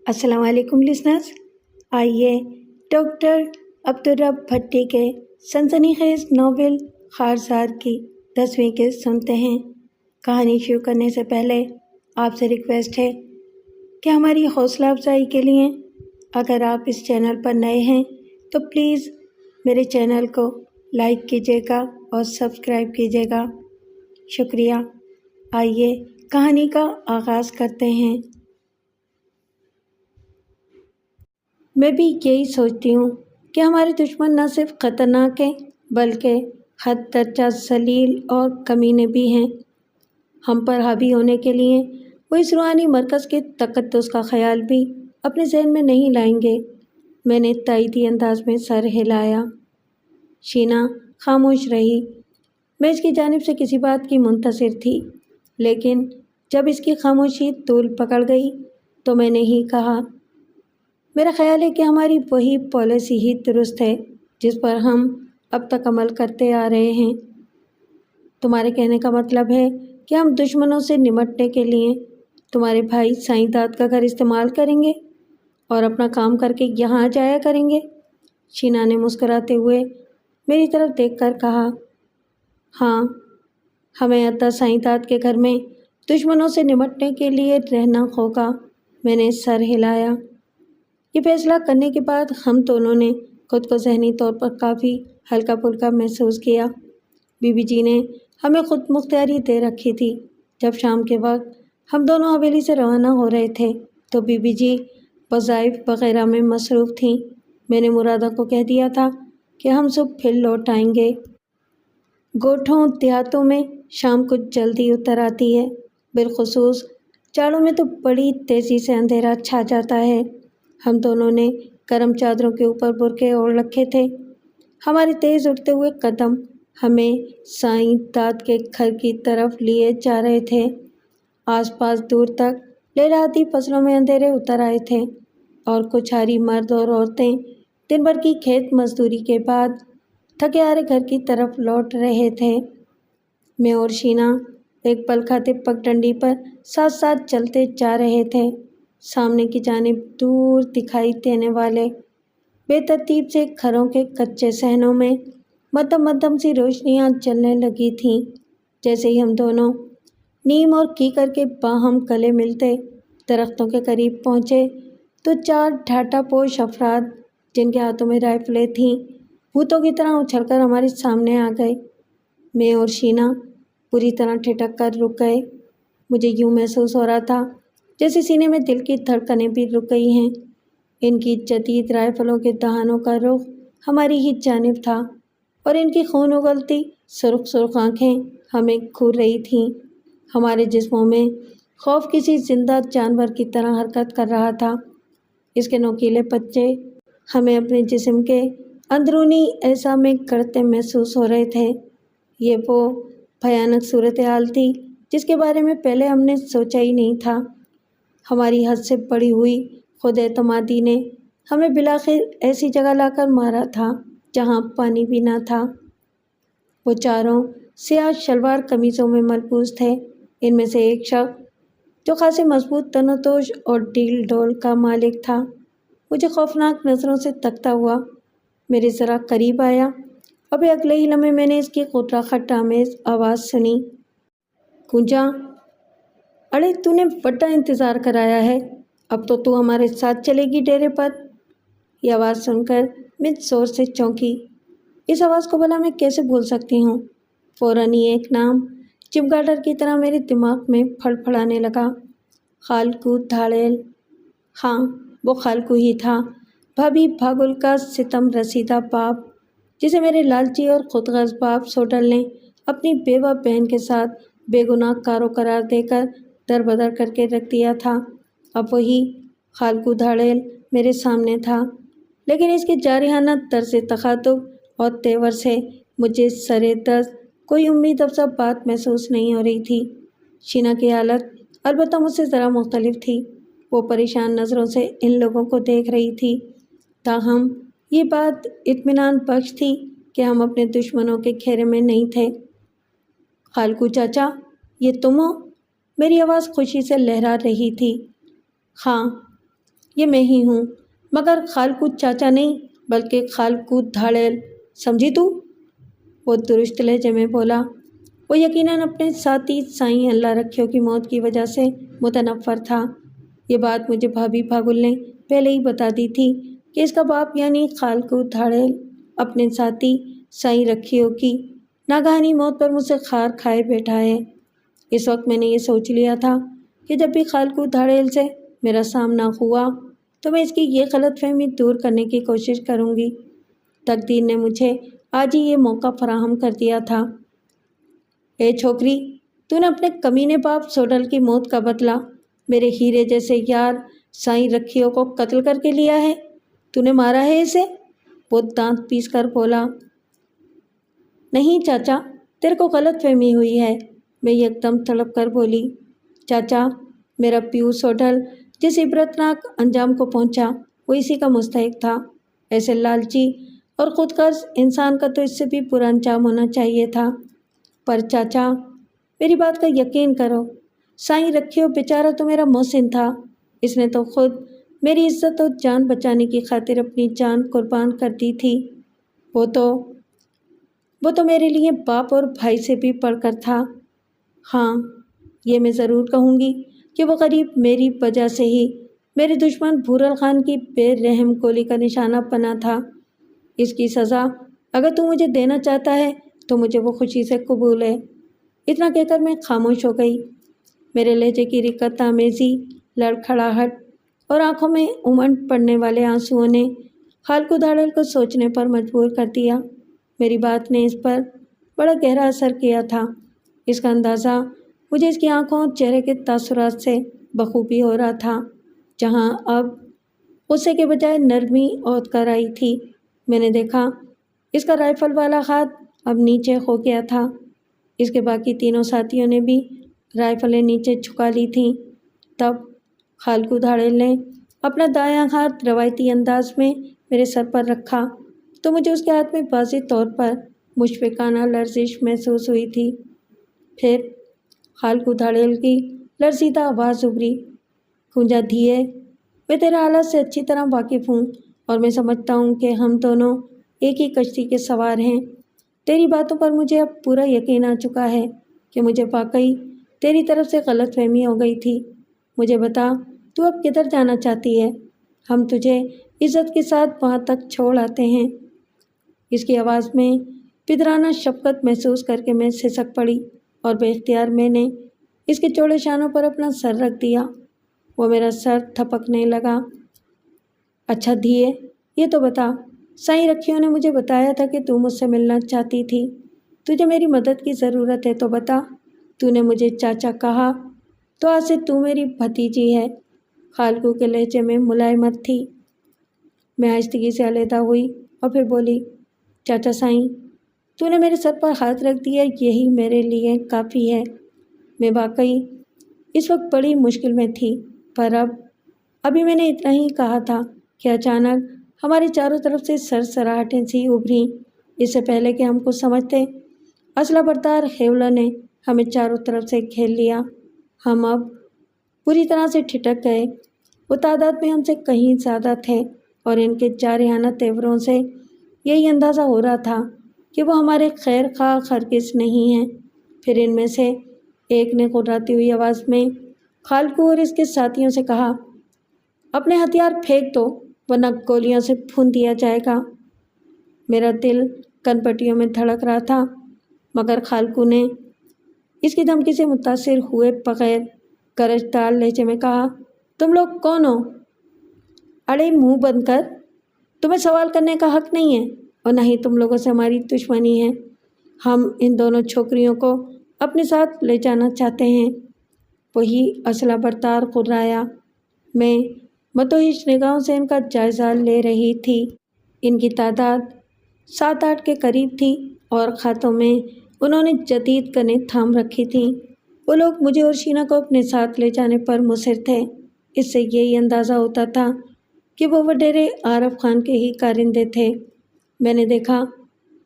السلام علیکم لسنرز، آئیے ڈاکٹر عبدالرب بھٹی کے سنسنی خیز ناول خارزار کی 10ویں قسط سنتے ہیں۔ کہانی شروع کرنے سے پہلے آپ سے ریکویسٹ ہے کہ ہماری حوصلہ افزائی کے لیے اگر آپ اس چینل پر نئے ہیں تو پلیز میرے چینل کو لائک کیجیے گا اور سبسکرائب کیجیے گا۔ شکریہ۔ آئیے کہانی کا آغاز کرتے ہیں۔ میں بھی یہی سوچتی ہوں کہ ہمارے دشمن نہ صرف خطرناک ہیں بلکہ حد درجہ ذلیل اور کمینے بھی ہیں۔ ہم پر حاوی ہونے کے لیے وہ اس روحانی مرکز کے تقدس کا خیال بھی اپنے ذہن میں نہیں لائیں گے۔ میں نے تائیدی انداز میں سر ہلایا۔ شینا خاموش رہی۔ میں اس کی جانب سے کسی بات کی منتظر تھی، لیکن جب اس کی خاموشی طول پکڑ گئی تو میں نے ہی کہا، میرا خیال ہے کہ ہماری وہی پالیسی ہی درست ہے جس پر ہم اب تک عمل کرتے آ رہے ہیں۔ تمہارے کہنے کا مطلب ہے کہ ہم دشمنوں سے نمٹنے کے لیے تمہارے بھائی سائیں داد کا گھر استعمال کریں گے اور اپنا کام کر کے یہاں جایا کریں گے؟ شینا نے مسکراتے ہوئے میری طرف دیکھ کر کہا، ہاں، ہمیں عطا سائیں داد کے گھر میں دشمنوں سے نمٹنے کے لیے رہنا ہوگا۔ میں نے سر ہلایا۔ یہ فیصلہ کرنے کے بعد ہم دونوں نے خود کو ذہنی طور پر کافی ہلکا پھلکا محسوس کیا۔ بی بی جی نے ہمیں خود مختاری دے رکھی تھی۔ جب شام کے وقت ہم دونوں حویلی سے روانہ ہو رہے تھے تو بی بی جی وظائف وغیرہ میں مصروف تھیں۔ میں نے مرادہ کو کہہ دیا تھا کہ ہم صبح پھر لوٹ آئیں گے۔ گوٹھوں دیہاتوں میں شام کچھ جلدی اتر آتی ہے، بالخصوص جاڑوں میں تو بڑی تیزی سے اندھیرا چھا جاتا ہے۔ ہم دونوں نے گرم چادروں کے اوپر برقعے اوڑھ رکھے تھے۔ ہمارے تیز اٹھتے ہوئے قدم ہمیں سائیں داد کے گھر کی طرف لیے جا رہے تھے۔ آس پاس دور تک لہراتی فصلوں میں اندھیرے اتر آئے تھے اور کچھ ہاری مرد اور عورتیں دن بھر کی کھیت مزدوری کے بعد تھکے ہارے گھر کی طرف لوٹ رہے تھے۔ میں اور شینا ایک پل کھاتے پگڈنڈی پر ساتھ ساتھ چلتے جا رہے تھے۔ سامنے کی جانب دور دکھائی دینے والے بے ترتیب سے گھروں کے کچے صحنوں میں مدھم مدھم سی روشنیاں جلنے لگی تھیں۔ جیسے ہی ہم دونوں نیم اور کیکر کے باہم گلے ملتے درختوں کے قریب پہنچے تو 4 ڈھاٹا پوش افراد جن کے ہاتھوں میں رائفلیں تھیں بھوتوں کی طرح اچھل کر ہمارے سامنے آ گئے۔ میں اور شینا پوری طرح ٹھٹک کر رک گئے۔ مجھے یوں محسوس ہو رہا تھا جیسے سینے میں دل کی دھڑکنیں بھی رک گئی ہیں۔ ان کی جدید رائفلوں کے دہانوں کا رخ ہماری ہی جانب تھا اور ان کی خون اگلتی سرخ سرخ آنکھیں ہمیں گھور رہی تھیں۔ ہمارے جسموں میں خوف کسی زندہ جانور کی طرح حرکت کر رہا تھا۔ اس کے نوکیلے پنجے ہمیں اپنے جسم کے اندرونی اعضاء میں گڑھتے محسوس ہو رہے تھے۔ یہ وہ بھیانک صورتحال تھی جس کے بارے میں پہلے ہم نے سوچا ہی نہیں تھا۔ ہماری حد سے بڑھی ہوئی خود اعتمادی نے ہمیں بالآخر ایسی جگہ لا کر مارا تھا جہاں پانی بھی نہ تھا۔ وہ چاروں سیاہ شلوار قمیصوں میں ملبوس تھے۔ ان میں سے ایک شخص جو خاصے مضبوط تن و توش اور ڈیل ڈول کا مالک تھا مجھے خوفناک نظروں سے تکتا ہوا میرے ذرا قریب آیا اور اگلے ہی لمحے میں نے اس کی غراقت آمیز آواز سنی، گونجا، اڑے تو نے بڑا انتظار کرایا ہے، اب تو ہمارے ساتھ چلے گی ڈیرے پر۔ یہ آواز سن کر میں زور سے چونکی۔ اس آواز کو بھلا میں کیسے بھول سکتی ہوں؟ فوراً ہی ایک نام چمگادڑ کی طرح میرے دماغ میں پھڑ پھڑانے لگا، خالقو دھاڑیل۔ ہاں، وہ خالقو ہی تھا، بھابھی بھاگل کا ستم رسیدہ باپ، جسے میرے لالچی اور خودغرض باپ سوڈل نے اپنی بیوہ بہن کے ساتھ بے گناہ کارو قرار دے کر در بدر کر کے رکھ دیا تھا۔ اب وہی خالقو دھاڑیل میرے سامنے تھا، لیکن اس کے جارحانہ طرز تخاطب اور تیور سے مجھے سرے دست کوئی امید افزا بات محسوس نہیں ہو رہی تھی۔ شینا کی حالت البتہ مجھ سے ذرا مختلف تھی۔ وہ پریشان نظروں سے ان لوگوں کو دیکھ رہی تھی، تاہم یہ بات اطمینان بخش تھی کہ ہم اپنے دشمنوں کے گھیرے میں نہیں تھے۔ خالقو چاچا، یہ تم ہو؟ میری آواز خوشی سے لہرا رہی تھی۔ ہاں، یہ میں ہی ہوں، مگر خالقو چاچا نہیں بلکہ خالقو دھاڑیل، سمجھی تو؟ وہ درست لہجے میں بولا۔ وہ یقیناً اپنے ساتھی سائیں اللہ رکھیو کی موت کی وجہ سے متنفر تھا۔ یہ بات مجھے بھابھی پھاگل نے پہلے ہی بتا دی تھی کہ اس کا باپ یعنی خالقو دھاڑیل اپنے ساتھی سائیں رکھیو کی ناگہانی موت پر مجھ سے خار کھائے بیٹھا ہے۔ اس وقت میں نے یہ سوچ لیا تھا کہ جب بھی خالقو دھاڑیل سے میرا سامنا ہوا تو میں اس کی یہ غلط فہمی دور کرنے کی کوشش کروں گی۔ تقدیر نے مجھے آج ہی یہ موقع فراہم کر دیا تھا۔ اے چھوکری، تو نے اپنے کمینے باپ سوڈل کی موت کا بدلہ میرے ہیرے جیسے یار سائیں رکھیو کو قتل کر کے لیا ہے؟ تو نے مارا ہے اسے؟ وہ دانت پیس کر بولا۔ نہیں چاچا، تیرے کو غلط فہمی ہوئی ہے، میں ایک دم تڑپ کر بولی۔ چاچا، میرا پیو سوڈل جس عبرتناک انجام کو پہنچا وہ اسی کا مستحق تھا۔ ایسے لالچی اور خود غرض انسان کا تو اس سے بھی برا انجام ہونا چاہیے تھا۔ پر چاچا، میری بات کا یقین کرو، سائیں رکھیو بیچارہ تو میرا محسن تھا۔ اس نے تو خود میری عزت و جان بچانے کی خاطر اپنی جان قربان کر دی تھی۔ وہ تو میرے لیے باپ اور بھائی سے بھی بڑھ کر تھا۔ ہاں، یہ میں ضرور کہوں گی کہ وہ غریب میری وجہ سے ہی میرے دشمن بھورل خان کی بے رحم گولی کا نشانہ بنا تھا۔ اس کی سزا اگر تو مجھے دینا چاہتا ہے تو مجھے وہ خوشی سے قبول ہے۔ اتنا کہہ کر میں خاموش ہو گئی۔ میرے لہجے کی رقت آمیزی، لڑکھڑاہٹ اور آنکھوں میں امنڈ پڑنے والے آنسوؤں نے خالقو دھاڑیل کو سوچنے پر مجبور کر دیا۔ میری بات نے اس پر بڑا گہرا اثر کیا تھا۔ اس کا اندازہ مجھے اس کی آنکھوں اور چہرے کے تاثرات سے بخوبی ہو رہا تھا، جہاں اب غصے کے بجائے نرمی اوت کر آئی تھی۔ میں نے دیکھا اس کا رائفل والا ہاتھ اب نیچے ہو گیا تھا۔ اس کے باقی تینوں ساتھیوں نے بھی رائفلیں نیچے جھکا لی تھیں۔ تب خالقو دھاڑیل نے اپنا دایاں ہاتھ روایتی انداز میں میرے سر پر رکھا تو مجھے اس کے ہاتھ میں واضح طور پر مشفقانہ لرزش محسوس ہوئی تھی۔ پھر خالقو دھاڑیل کی لرزیدہ آواز ابھری، "کھونجا دھیے، میں تیرے حالات سے اچھی طرح واقف ہوں اور میں سمجھتا ہوں کہ ہم دونوں ایک ہی کشتی کے سوار ہیں۔ تیری باتوں پر مجھے اب پورا یقین آ چکا ہے کہ مجھے واقعی تیری طرف سے غلط فہمی ہو گئی تھی۔ مجھے بتا، تو اب کدھر جانا چاہتی ہے؟ ہم تجھے عزت کے ساتھ وہاں تک چھوڑ آتے ہیں۔ اس کی آواز میں پدرانہ شفقت محسوس کر کے میں سسک پڑی اور بے اختیار میں نے اس کے چوڑے شانوں پر اپنا سر رکھ دیا۔ وہ میرا سر تھپکنے لگا۔ اچھا دھیے، یہ تو بتا، سائیں رکھیوں نے مجھے بتایا تھا کہ تو مجھ سے ملنا چاہتی تھی۔ تجھے میری مدد کی ضرورت ہے تو بتا۔ تو نے مجھے چاچا کہا تو آج سے تو میری بھتیجی ہے۔ خالقو کے لہجے میں ملائمت تھی۔ میں آہستگی سے علیحدہ ہوئی اور پھر بولی، چاچا سائیں، تو نے میرے سر پر ہاتھ رکھ دیا، یہی میرے لیے کافی ہے۔ میں واقعی اس وقت بڑی مشکل میں تھی، پر ابھی میں نے اتنا ہی کہا تھا کہ اچانک ہمارے چاروں طرف سے سرسراہٹیں سی ابھریں۔ اس سے پہلے کہ ہم کچھ سمجھتے، اسلحہ بردار ہیولوں نے ہمیں چاروں طرف سے گھیر لیا۔ ہم اب پوری طرح سے ٹھٹک گئے۔ وہ تعداد میں ہم سے کہیں زیادہ تھے اور ان کے جارحانہ تیوروں سے یہی اندازہ ہو رہا تھا کہ وہ ہمارے خیر خواہ ہرگز نہیں ہیں۔ پھر ان میں سے ایک نے غراتی ہوئی آواز میں خالقو اور اس کے ساتھیوں سے کہا، اپنے ہتھیار پھینک دو ورنہ گولیوں سے بھون دیا جائے گا۔ میرا دل کن پٹیوں میں دھڑک رہا تھا، مگر خالقو نے اس کی دھمکی سے متاثر ہوئے بغیر گرجدار لہجے میں کہا، تم لوگ کون ہو؟ اڑے منہ بند کر، تمہیں سوال کرنے کا حق نہیں ہے اور نہ ہی تم لوگوں سے ہماری دشمنی ہے۔ ہم ان دونوں چھوکریوں کو اپنے ساتھ لے جانا چاہتے ہیں۔ وہی اسلحہ بردار غرایا۔ میں متوحش نگاہوں سے ان کا جائزہ لے رہی تھی۔ ان کی تعداد 7-8 کے قریب تھی اور ہاتھوں میں انہوں نے جدید گنیں تھام رکھی تھیں۔ وہ لوگ مجھے اور شینا کو اپنے ساتھ لے جانے پر مصر تھے۔ اس سے یہی اندازہ ہوتا تھا کہ وہ وڈیرے عارف خان کے ہی کارندے تھے۔ میں نے دیکھا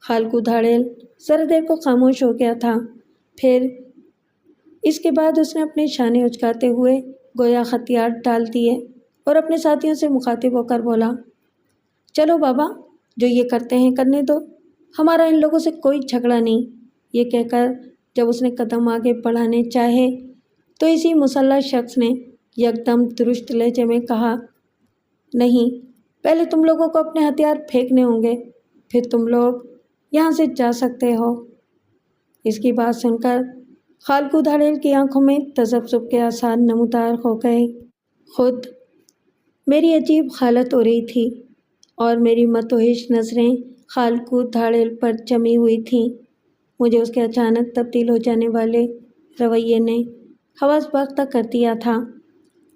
خالقو دھاڑیل ذرا دیر کو خاموش ہو گیا تھا، پھر اس کے بعد اس نے اپنے شانے اچکاتے ہوئے گویا ہتھیار ڈال دیے اور اپنے ساتھیوں سے مخاطب ہو کر بولا، چلو بابا، جو یہ کرتے ہیں کرنے دو، ہمارا ان لوگوں سے کوئی جھگڑا نہیں۔ یہ کہہ کر جب اس نے قدم آگے بڑھانے چاہے تو اسی مسلح شخص نے یکدم درست لہجے میں کہا، نہیں، پہلے تم لوگوں کو اپنے ہتھیار پھینکنے ہوں گے، پھر تم لوگ یہاں سے جا سکتے ہو۔ اس کی بات سن کر خالقو دھاڑیل کی آنکھوں میں تذبذب کے آثار نمودار ہو گئے۔ خود میری عجیب حالت ہو رہی تھی اور میری متوحش نظریں خالقو دھاڑیل پر جمی ہوئی تھیں۔ مجھے اس کے اچانک تبدیل ہو جانے والے رویے نے حواس باختہ کر دیا تھا۔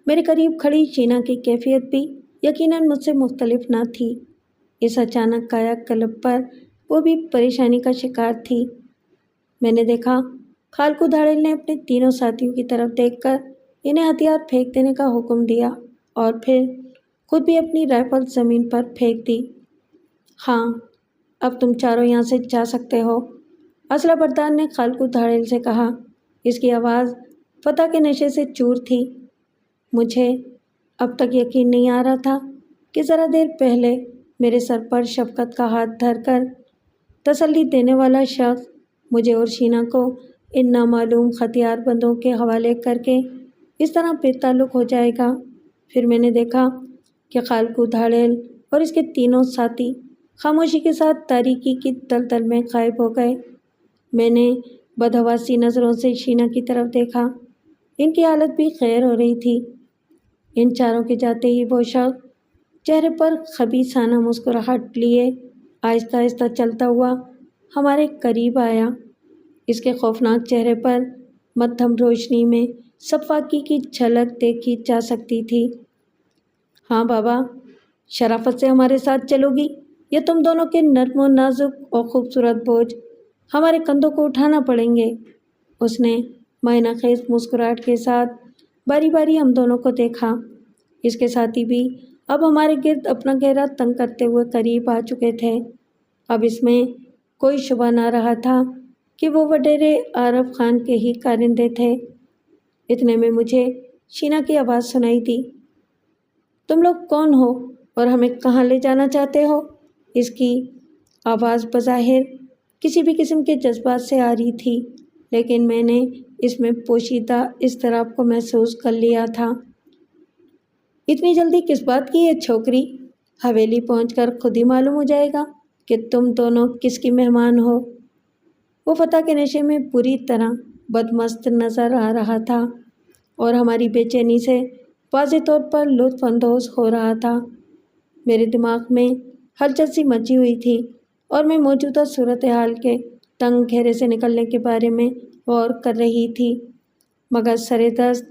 میرے قریب کھڑی شینا کی کیفیت بھی یقیناً مجھ سے مختلف نہ تھی۔ اس اچانک کایا کلپ پر وہ بھی پریشانی کا شکار تھی۔ میں نے دیکھا خالقو دھاڑیل نے اپنے تینوں ساتھیوں کی طرف دیکھ کر انہیں ہتھیار پھینک دینے کا حکم دیا اور پھر خود بھی اپنی رائفل زمین پر پھینک دی۔ ہاں، اب تم چاروں یہاں سے جا سکتے ہو، اسلحہ بردار نے خالقو دھاڑیل سے کہا۔ اس کی آواز فتح کے نشے سے چور تھی۔ مجھے اب تک یقین نہیں آ رہا تھا کہ ذرا دیر پہلے میرے سر پر شفقت کا ہاتھ دھر کر تسلی دینے والا شخص مجھے اور شینا کو ان نامعلوم ہتھیار بندوں کے حوالے کر کے اس طرح بے تعلق ہو جائے گا۔ پھر میں نے دیکھا کہ خالقو دھاڑیل اور اس کے تینوں ساتھی خاموشی کے ساتھ تاریکی کی دلدل میں غائب ہو گئے۔ میں نے بدحواسی نظروں سے شینا کی طرف دیکھا۔ ان کی حالت بھی خیر ہو رہی تھی۔ ان چاروں کے جاتے ہی وہ شخص چہرے پر خبیثانہ مسکراہٹ لیے آہستہ آہستہ چلتا ہوا ہمارے قریب آیا۔ اس کے خوفناک چہرے پر مدھم روشنی میں صفاقی کی جھلک دیکھی جا سکتی تھی۔ ہاں بابا، شرافت سے ہمارے ساتھ چلو گی یا تم دونوں کے نرم و نازک اور خوبصورت بوجھ ہمارے کندھوں کو اٹھانا پڑیں گے؟ اس نے معنی خیز مسکراہٹ کے ساتھ باری باری ہم دونوں کو دیکھا۔ اس کے ساتھی بھی اب ہمارے گرد اپنا گہرا تنگ کرتے ہوئے قریب آ چکے تھے۔ اب اس میں کوئی شبہ نہ رہا تھا کہ وہ وڈیرے عارف خان کے ہی کارندے تھے۔ اتنے میں مجھے شینا کی آواز سنائی دی، تم لوگ کون ہو اور ہمیں کہاں لے جانا چاہتے ہو؟ اس کی آواز بظاہر کسی بھی قسم کے جذبات سے آ رہی تھی، لیکن میں نے اس میں پوشیدہ اضطراب کو محسوس کر لیا تھا۔ اتنی جلدی کس بات کی ہے چھوکری؟ حویلی پہنچ کر خود ہی معلوم ہو جائے گا کہ تم دونوں کس کی مہمان ہو۔ وہ فتح کے نشے میں پوری طرح بدمست نظر آ رہا تھا اور ہماری بے چینی سے واضح طور پر لطف اندوز ہو رہا تھا۔ میرے دماغ میں ہلچل سی مچی ہوئی تھی اور میں موجودہ صورتحال کے تنگ گھیرے سے نکلنے کے بارے میں غور کر رہی تھی، مگر سرِ دست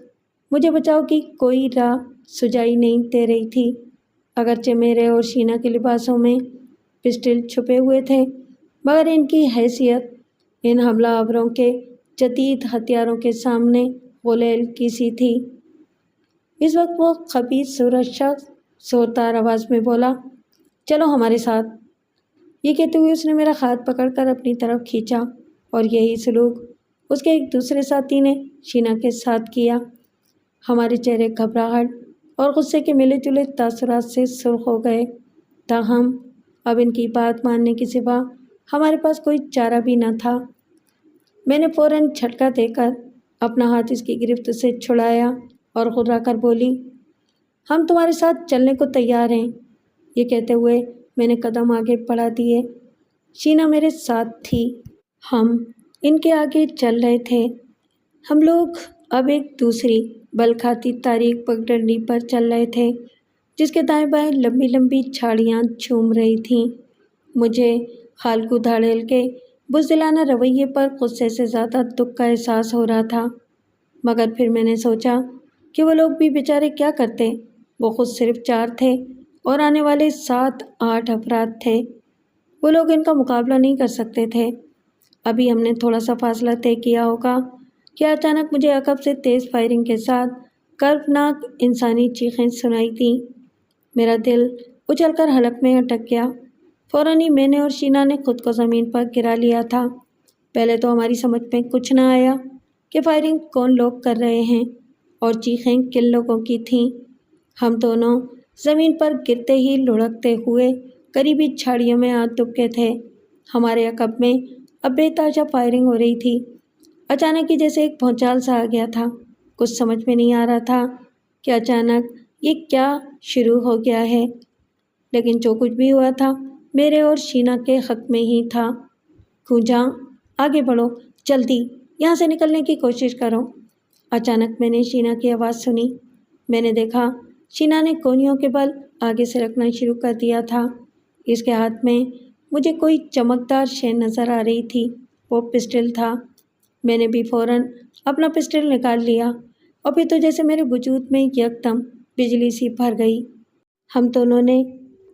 مجھے بچاؤ کی کوئی راہ سجائی نہیں دے رہی تھی۔ اگرچہ میرے اور شینا کے لباسوں میں پسٹل چھپے ہوئے تھے، مگر ان کی حیثیت ان حملہ آوروں کے جدید ہتھیاروں کے سامنے غلیل کی سی تھی۔ اس وقت وہ خبیث صورت شخص زوردار آواز میں بولا، چلو ہمارے ساتھ۔ یہ کہتے ہوئے اس نے میرا ہاتھ پکڑ کر اپنی طرف کھینچا اور یہی سلوک اس کے ایک دوسرے ساتھی نے شینا کے ساتھ کیا۔ ہمارے چہرے گھبراہٹ اور غصے کے ملے جلے تاثرات سے سرخ ہو گئے، تاہم اب ان کی بات ماننے کے سوا ہمارے پاس کوئی چارہ بھی نہ تھا۔ میں نے فوراً جھٹکا دے کر اپنا ہاتھ اس کی گرفت سے چھڑایا اور خرا کر بولی، ہم تمہارے ساتھ چلنے کو تیار ہیں۔ یہ کہتے ہوئے میں نے قدم آگے بڑھا دیے۔ شینا میرے ساتھ تھی، ہم ان کے آگے چل رہے تھے۔ ہم لوگ اب ایک دوسری بل کھاتی تاریک پگڈنڈی پر چل رہے تھے جس کے دائیں بائیں لمبی لمبی جھاڑیاں جھوم رہی تھیں۔ مجھے خالقو دھاڑیل کے بزدلانہ رویے پر غصے سے زیادہ دکھ کا احساس ہو رہا تھا، مگر پھر میں نے سوچا کہ وہ لوگ بھی بیچارے کیا کرتے، وہ خود صرف 4 تھے اور آنے والے 7-8 افراد تھے، وہ لوگ ان کا مقابلہ نہیں کر سکتے تھے۔ ابھی ہم نے تھوڑا سا فاصلہ طے کیا ہوگا کہ اچانک مجھے عقب سے تیز فائرنگ کے ساتھ کربناک انسانی چیخیں سنائی دیں۔ میرا دل اچھل کر حلق میں اٹک گیا۔ فوراً ہی میں نے اور شینا نے خود کو زمین پر گرا لیا تھا۔ پہلے تو ہماری سمجھ میں کچھ نہ آیا کہ فائرنگ کون لوگ کر رہے ہیں اور چیخیں کن لوگوں کی تھیں۔ ہم دونوں زمین پر گرتے ہی لڑکتے ہوئے قریبی جھاڑیوں میں آ دبکے تھے۔ ہمارے عقب میں اب بے تاجہ فائرنگ ہو رہی تھی۔ اچانک ہی جیسے ایک بھونچال سا آ گیا تھا۔ کچھ سمجھ میں نہیں آ رہا تھا کہ اچانک یہ کیا شروع ہو گیا ہے، لیکن جو کچھ بھی ہوا تھا میرے اور شینا کے حق میں ہی تھا۔ گونجا، آگے بڑھو، جلدی یہاں سے نکلنے کی کوشش کرو۔ اچانک میں نے شینا کی آواز سنی۔ میں نے دیکھا شینا نے کونیوں کے بل آگے سے رکھنا شروع کر دیا تھا۔ اس کے ہاتھ میں مجھے کوئی چمکدار شے نظر آ رہی تھی۔ وہ پسٹل تھا۔ میں نے بھی فوراً اپنا پسٹل نکال لیا اور پھر تو جیسے میرے وجود میں یکدم بجلی سی بھر گئی۔ ہم دونوں نے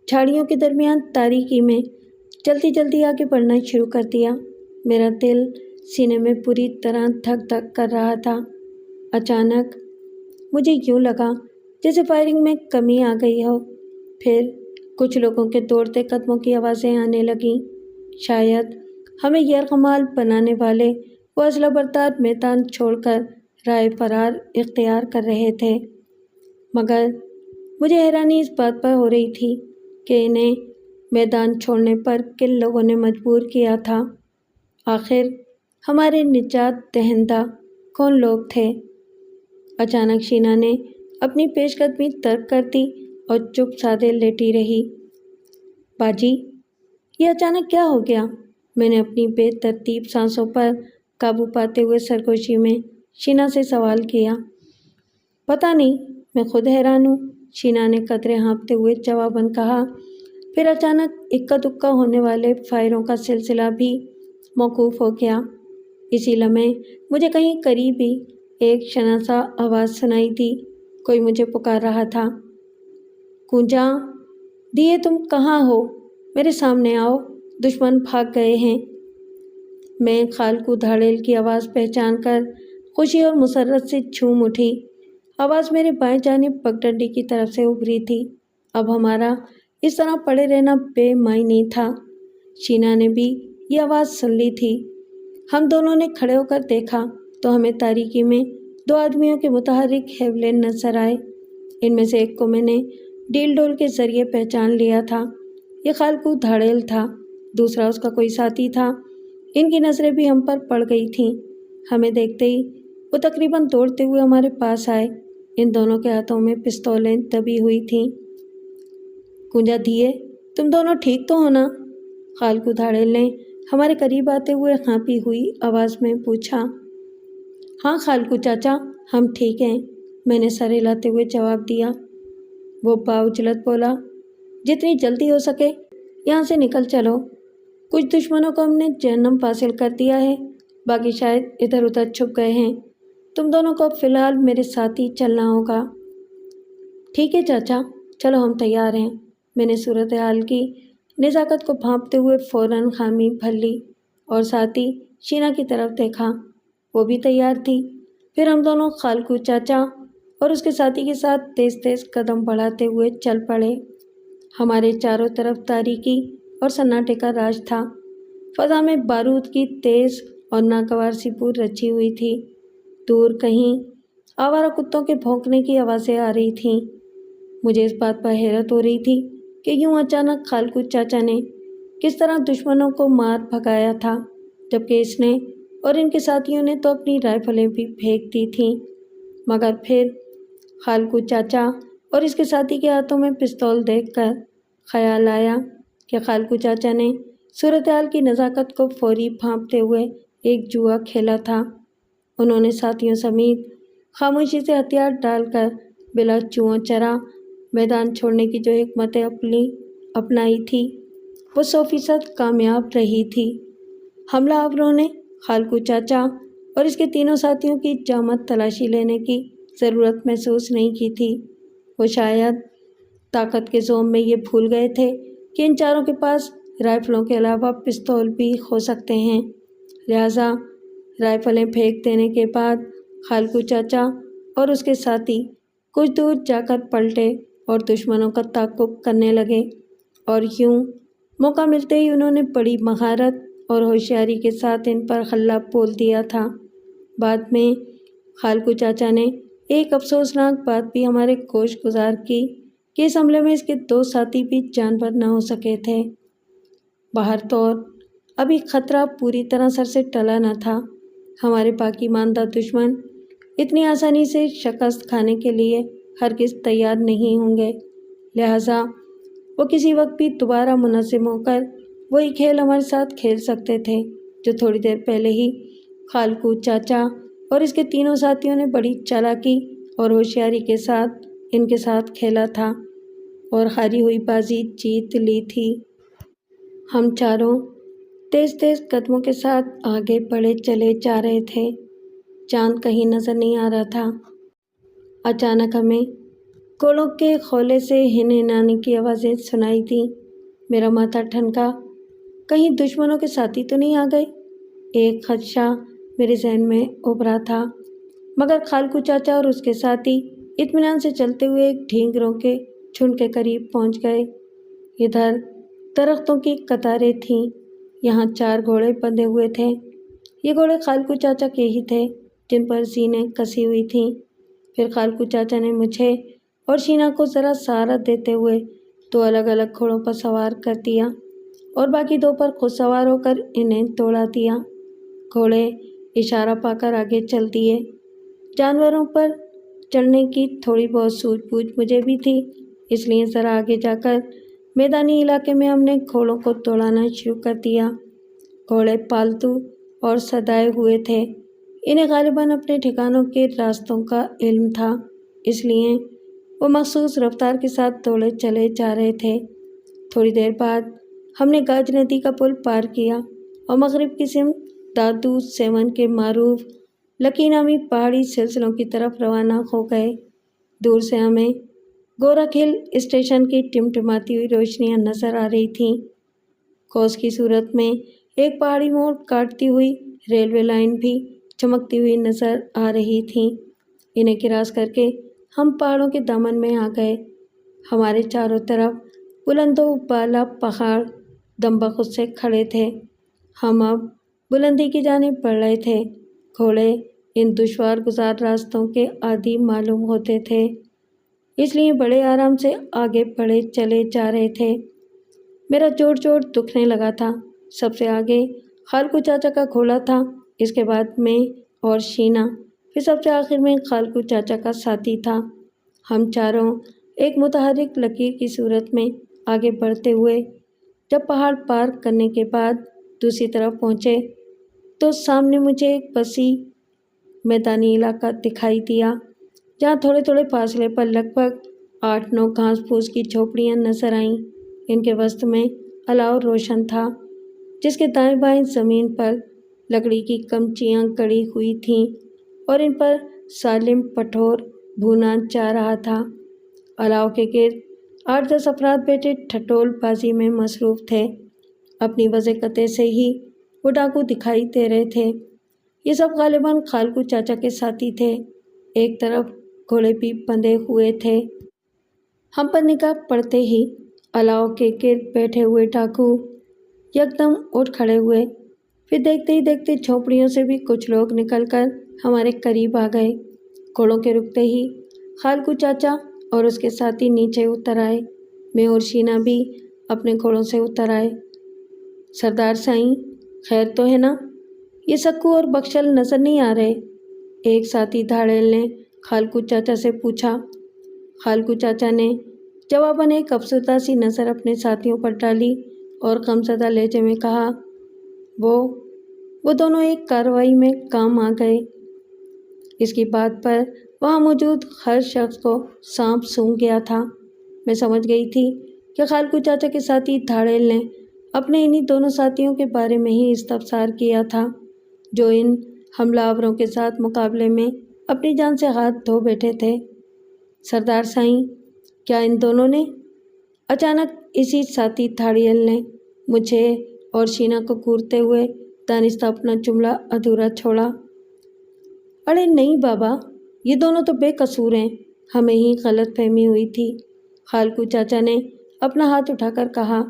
جھاڑیوں کے درمیان تاریکی میں جلدی جلدی آگے بڑھنا شروع کر دیا۔ میرا دل سینے میں پوری طرح دھک دھک کر رہا تھا۔ اچانک مجھے یوں لگا جیسے فائرنگ میں کمی آ گئی ہو۔ پھر کچھ لوگوں کے دوڑتے قدموں کی آوازیں آنے لگیں۔ شاید ہمیں یرغمال بنانے والے وہ اسلحہ بردار میدان چھوڑ کر راہ فرار اختیار کر رہے تھے، مگر مجھے حیرانی اس بات پر ہو رہی تھی کہ انہیں میدان چھوڑنے پر کن لوگوں نے مجبور کیا تھا۔ آخر ہمارے نجات دہندہ کون لوگ تھے؟ اچانک شینا نے اپنی پیش قدمی ترک کر دی اور چپ سادے لیٹی رہی۔ باجی، یہ اچانک کیا ہو گیا؟ میں نے اپنی بے ترتیب سانسوں پر قابو پاتے ہوئے سرگوشی میں شینا سے سوال کیا۔ پتہ نہیں، میں خود حیران ہوں، شینا نے قدرے ہانپتے ہوئے جواباً کہا۔ پھر اچانک اکا دکا ہونے والے فائروں کا سلسلہ بھی موقوف ہو گیا۔ اسی لمحے مجھے کہیں قریب ہی ایک شناسا آواز سنائی دی۔ کوئی مجھے پکار رہا تھا۔ گونجا دیے، تم کہاں ہو؟ میرے سامنے آؤ، دشمن بھاگ گئے ہیں۔ میں خالقو دھاڑیل کی آواز پہچان کر خوشی اور مسرت سے جھوم اٹھی۔ آواز میرے بائیں جانب پگڈنڈی کی طرف سے ابھری تھی۔ اب ہمارا اس طرح پڑے رہنا بے معنی تھا۔ شینا نے بھی یہ آواز سن لی تھی۔ ہم دونوں نے کھڑے ہو کر دیکھا تو ہمیں تاریکی میں دو آدمیوں کے متحرک حیولے نظر آئے۔ ان میں سے ایک کو میں نے ڈیل ڈول کے ذریعے پہچان لیا تھا۔ یہ خالقو دھاڑیل تھا، دوسرا اس کا کوئی ساتھی تھا۔ ان کی نظریں بھی ہم پر پڑ گئی تھیں۔ ہمیں دیکھتے ہی وہ تقریباً دوڑتے ہوئے ہمارے پاس آئے۔ ان دونوں کے ہاتھوں میں پستولیں دبی ہوئی تھیں۔ گونجا دیے، تم دونوں ٹھیک تو ہو نا؟ خالقو دھاڑیل نے ہمارے قریب آتے ہوئے ہانپی ہوئی آواز میں پوچھا۔ ہاں خالقو چاچا، ہم ٹھیک ہیں، میں نے سر ہلاتے ہوئے جواب دیا۔ وہ باعجلت بولا، جتنی جلدی ہو سکے یہاں سے نکل چلو۔ کچھ دشمنوں کو ہم نے جہنم فاصل کر دیا ہے، باقی شاید ادھر ادھر چھپ گئے ہیں۔ تم دونوں کو فی الحال میرے ساتھ ہی چلنا ہوگا۔ ٹھیک ہے چاچا، چلو ہم تیار ہیں۔ میں نے صورتحال کی نزاکت کو بھانپتے ہوئے فوراً خامی بھر لی اور ساتھ ہی شینا کی طرف دیکھا، وہ بھی تیار تھی۔ پھر ہم دونوں خالقو چاچا اور اس کے ساتھی کے ساتھ تیز تیز قدم بڑھاتے ہوئے چل پڑے۔ ہمارے چاروں طرف تاریکی اور سناٹے کا راج تھا۔ فضا میں بارود کی تیز اور ناگوار سی بو رچی ہوئی تھی۔ دور کہیں آوارہ کتوں کے بھونکنے کی آوازیں آ رہی تھیں۔ مجھے اس بات پر حیرت ہو رہی تھی کہ یوں اچانک خالقو چاچا نے کس طرح دشمنوں کو مار بھگایا تھا، جبکہ اس نے اور ان کے ساتھیوں نے تو اپنی رائفلیں بھی پھینک دی تھیں۔ مگر پھر خالقو چاچا اور اس کے ساتھی کے ہاتھوں میں پستول دیکھ کر خیال آیا کہ خالقو چاچا نے صورتحال کی نزاکت کو فوری بھانپتے ہوئے ایک جوا کھیلا تھا۔ انہوں نے ساتھیوں سمیت خاموشی سے ہتھیار ڈال کر بلا چوں چرا میدان چھوڑنے کی جو حکمت اپنائی تھی وہ 100% کامیاب رہی تھی۔ حملہ آوروں نے خالقو چاچا اور اس کے تینوں ساتھیوں کی جامد تلاشی لینے کی ضرورت محسوس نہیں کی تھی۔ وہ شاید طاقت کے زوم میں یہ بھول گئے تھے کہ ان چاروں کے پاس رائفلوں کے علاوہ پستول بھی ہو سکتے ہیں۔ لہٰذا رائفلیں پھینک دینے کے بعد خالقو چاچا اور اس کے ساتھی کچھ دور جا کر پلٹے اور دشمنوں کا تعاقب کرنے لگے، اور یوں موقع ملتے ہی انہوں نے بڑی مہارت اور ہوشیاری کے ساتھ ان پر حلہ بول دیا تھا۔ بعد میں خالقو چاچا نے ایک افسوسناک بات بھی ہمارے کوش گزار کی کہ اس حملے میں اس کے 2 ساتھی بھی جانور نہ ہو سکے تھے۔ باہر تو ابھی خطرہ پوری طرح سر سے ٹلا نہ تھا۔ ہمارے باقی ماندہ دشمن اتنی آسانی سے شکست کھانے کے لیے ہرگز تیار نہیں ہوں گے، لہٰذا وہ کسی وقت بھی دوبارہ منظم ہو کر وہی کھیل ہمارے ساتھ کھیل سکتے تھے جو تھوڑی دیر پہلے ہی خالقو چاچا اور اس کے تینوں ساتھیوں نے بڑی چالاکی اور ہوشیاری کے ساتھ ان کے ساتھ کھیلا تھا اور ہاری ہوئی بازی جیت لی تھی۔ ہم چاروں تیز تیز قدموں کے ساتھ آگے بڑھے چلے جا رہے تھے۔ چاند کہیں نظر نہیں آ رہا تھا۔ اچانک ہمیں کوڑوں کے خولے سے ہنہنانے کی آوازیں سنائی دیں۔ میرا ماتھا ٹھنکا، کہیں دشمنوں کے ساتھی تو نہیں آ گئے؟ ایک خدشہ میرے ذہن میں ابھرا تھا، مگر خالقو چاچا اور اس کے ساتھی اطمینان سے چلتے ہوئے ایک ڈھینگروں کے جھنڈ کے قریب پہنچ گئے۔ ادھر درختوں کی قطاریں تھیں، یہاں 4 گھوڑے بندھے ہوئے تھے۔ یہ گھوڑے خالقو چاچا کے ہی تھے جن پر زینیں کسی ہوئی تھیں۔ پھر خالقو چاچا نے مجھے اور شینا کو ذرا سہارا دیتے ہوئے 2 الگ الگ گھوڑوں پر سوار کر دیا اور باقی 2 پر خود سوار ہو کر انہیں دوڑا دیا۔ گھوڑے اشارہ پا کر آگے چل دیے۔ جانوروں پر چڑھنے کی تھوڑی بہت سوجھ بوجھ مجھے بھی تھی، اس لیے ذرا آگے جا کر میدانی علاقے میں ہم نے گھوڑوں کو دوڑانا شروع کر دیا۔ گھوڑے پالتو اور سدائے ہوئے تھے، انہیں غالباً اپنے ٹھکانوں کے راستوں کا علم تھا، اس لیے وہ مخصوص رفتار کے ساتھ دوڑے چلے جا رہے تھے۔ تھوڑی دیر بعد ہم نے گاج ندی کا پل پار کیا اور مغرب کی سمت دادو سیون کے معروف لکی نامی پہاڑی سلسلوں کی طرف روانہ ہو گئے۔ دور سے ہمیں گورکھ ہل اسٹیشن کی ٹمٹماتی ہوئی روشنیاں نظر آ رہی تھیں۔ قوس کی صورت میں ایک پہاڑی موڑ کاٹتی ہوئی ریلوے لائن بھی چمکتی ہوئی نظر آ رہی تھی۔ انہیں کراس کر کے ہم پہاڑوں کے دامن میں آ گئے۔ ہمارے چاروں طرف بلند و بالا پہاڑ دم بخود سے کھڑے تھے۔ ہم اب بلندی کی جانب بڑھ رہے تھے۔ گھوڑے ان دشوار گزار راستوں کے عادی معلوم ہوتے تھے، اس لیے بڑے آرام سے آگے بڑھے چلے جا رہے تھے۔ میرا جوڑ جوڑ دکھنے لگا تھا۔ سب سے آگے خالقو چاچا کا گھوڑا تھا، اس کے بعد میں اور شینا، پھر سب سے آخر میں خالقو چاچا کا ساتھی تھا۔ ہم چاروں ایک متحرک لکیر کی صورت میں آگے بڑھتے ہوئے جب پہاڑ پار کرنے کے بعد دوسری طرف پہنچے تو سامنے مجھے ایک وسیع میدانی علاقہ دکھائی دیا، جہاں تھوڑے تھوڑے فاصلے پر لگ بھگ 8-9 گھاس پھوس کی جھوپڑیاں نظر آئیں۔ ان کے وسط میں الاؤ روشن تھا، جس کے دائیں بائیں زمین پر لکڑی کی کمچیاں گڑی ہوئی تھیں اور ان پر سالم پٹھور بھونا جا رہا تھا۔ الاؤ کے گرد 8-10 افراد بیٹھے ٹھٹول بازی میں مصروف تھے۔ اپنی وضع قطع سے ہی وہ ڈاکو دکھائی دے رہے تھے۔ یہ سب غالباً خالقو چاچا کے ساتھی تھے۔ ایک طرف گھوڑے بھی بندھے ہوئے تھے۔ ہم پر نگاہ پڑتے ہی الاؤ کے گرد بیٹھے ہوئے ڈاکو یکدم اٹھ کھڑے ہوئے، پھر دیکھتے ہی دیکھتے جھونپڑیوں سے بھی کچھ لوگ نکل کر ہمارے قریب آ گئے۔ گھوڑوں کے رکتے ہی خالقو چاچا اور اس کے ساتھی نیچے اتر آئے۔ میں اور شینا بھی اپنے گھوڑوں سے اتر آئے۔ سردار سائیں، خیر تو ہے نا؟ یہ سکو اور بخشل نظر نہیں آ رہے؟ ایک ساتھی دھاڑیل نے خالقو چاچا سے پوچھا۔ خالقو چاچا نے جواباً ایک افسردہ سی نظر اپنے ساتھیوں پر ڈالی اور غمزدہ لہجے میں کہا، وہ دونوں ایک کارروائی میں کام آ گئے۔ اس کی بات پر وہاں موجود ہر شخص کو سانپ سونگھ گیا تھا۔ میں سمجھ گئی تھی کہ خالقو چاچا کے ساتھی دھاڑیل نے اپنے انہی دونوں ساتھیوں کے بارے میں ہی استفسار کیا تھا، جو ان حملہ آوروں کے ساتھ مقابلے میں اپنی جان سے ہاتھ دھو بیٹھے تھے۔ سردار سائیں، کیا ان دونوں نے؟ اچانک اسی ساتھی دھاڑیل نے مجھے اور شینا کو گھورتے ہوئے دانستہ اپنا جملہ ادھورا چھوڑا۔ ارے نہیں بابا، یہ دونوں تو بے قصور ہیں، ہمیں ہی غلط فہمی ہوئی تھی، خالقو چاچا نے اپنا ہاتھ اٹھا کر کہا،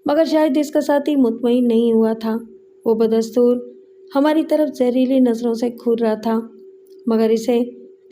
مگر شاید اس کا ساتھی مطمئن نہیں ہوا تھا۔ وہ بدستور ہماری طرف زہریلی نظروں سے گھور رہا تھا، مگر اسے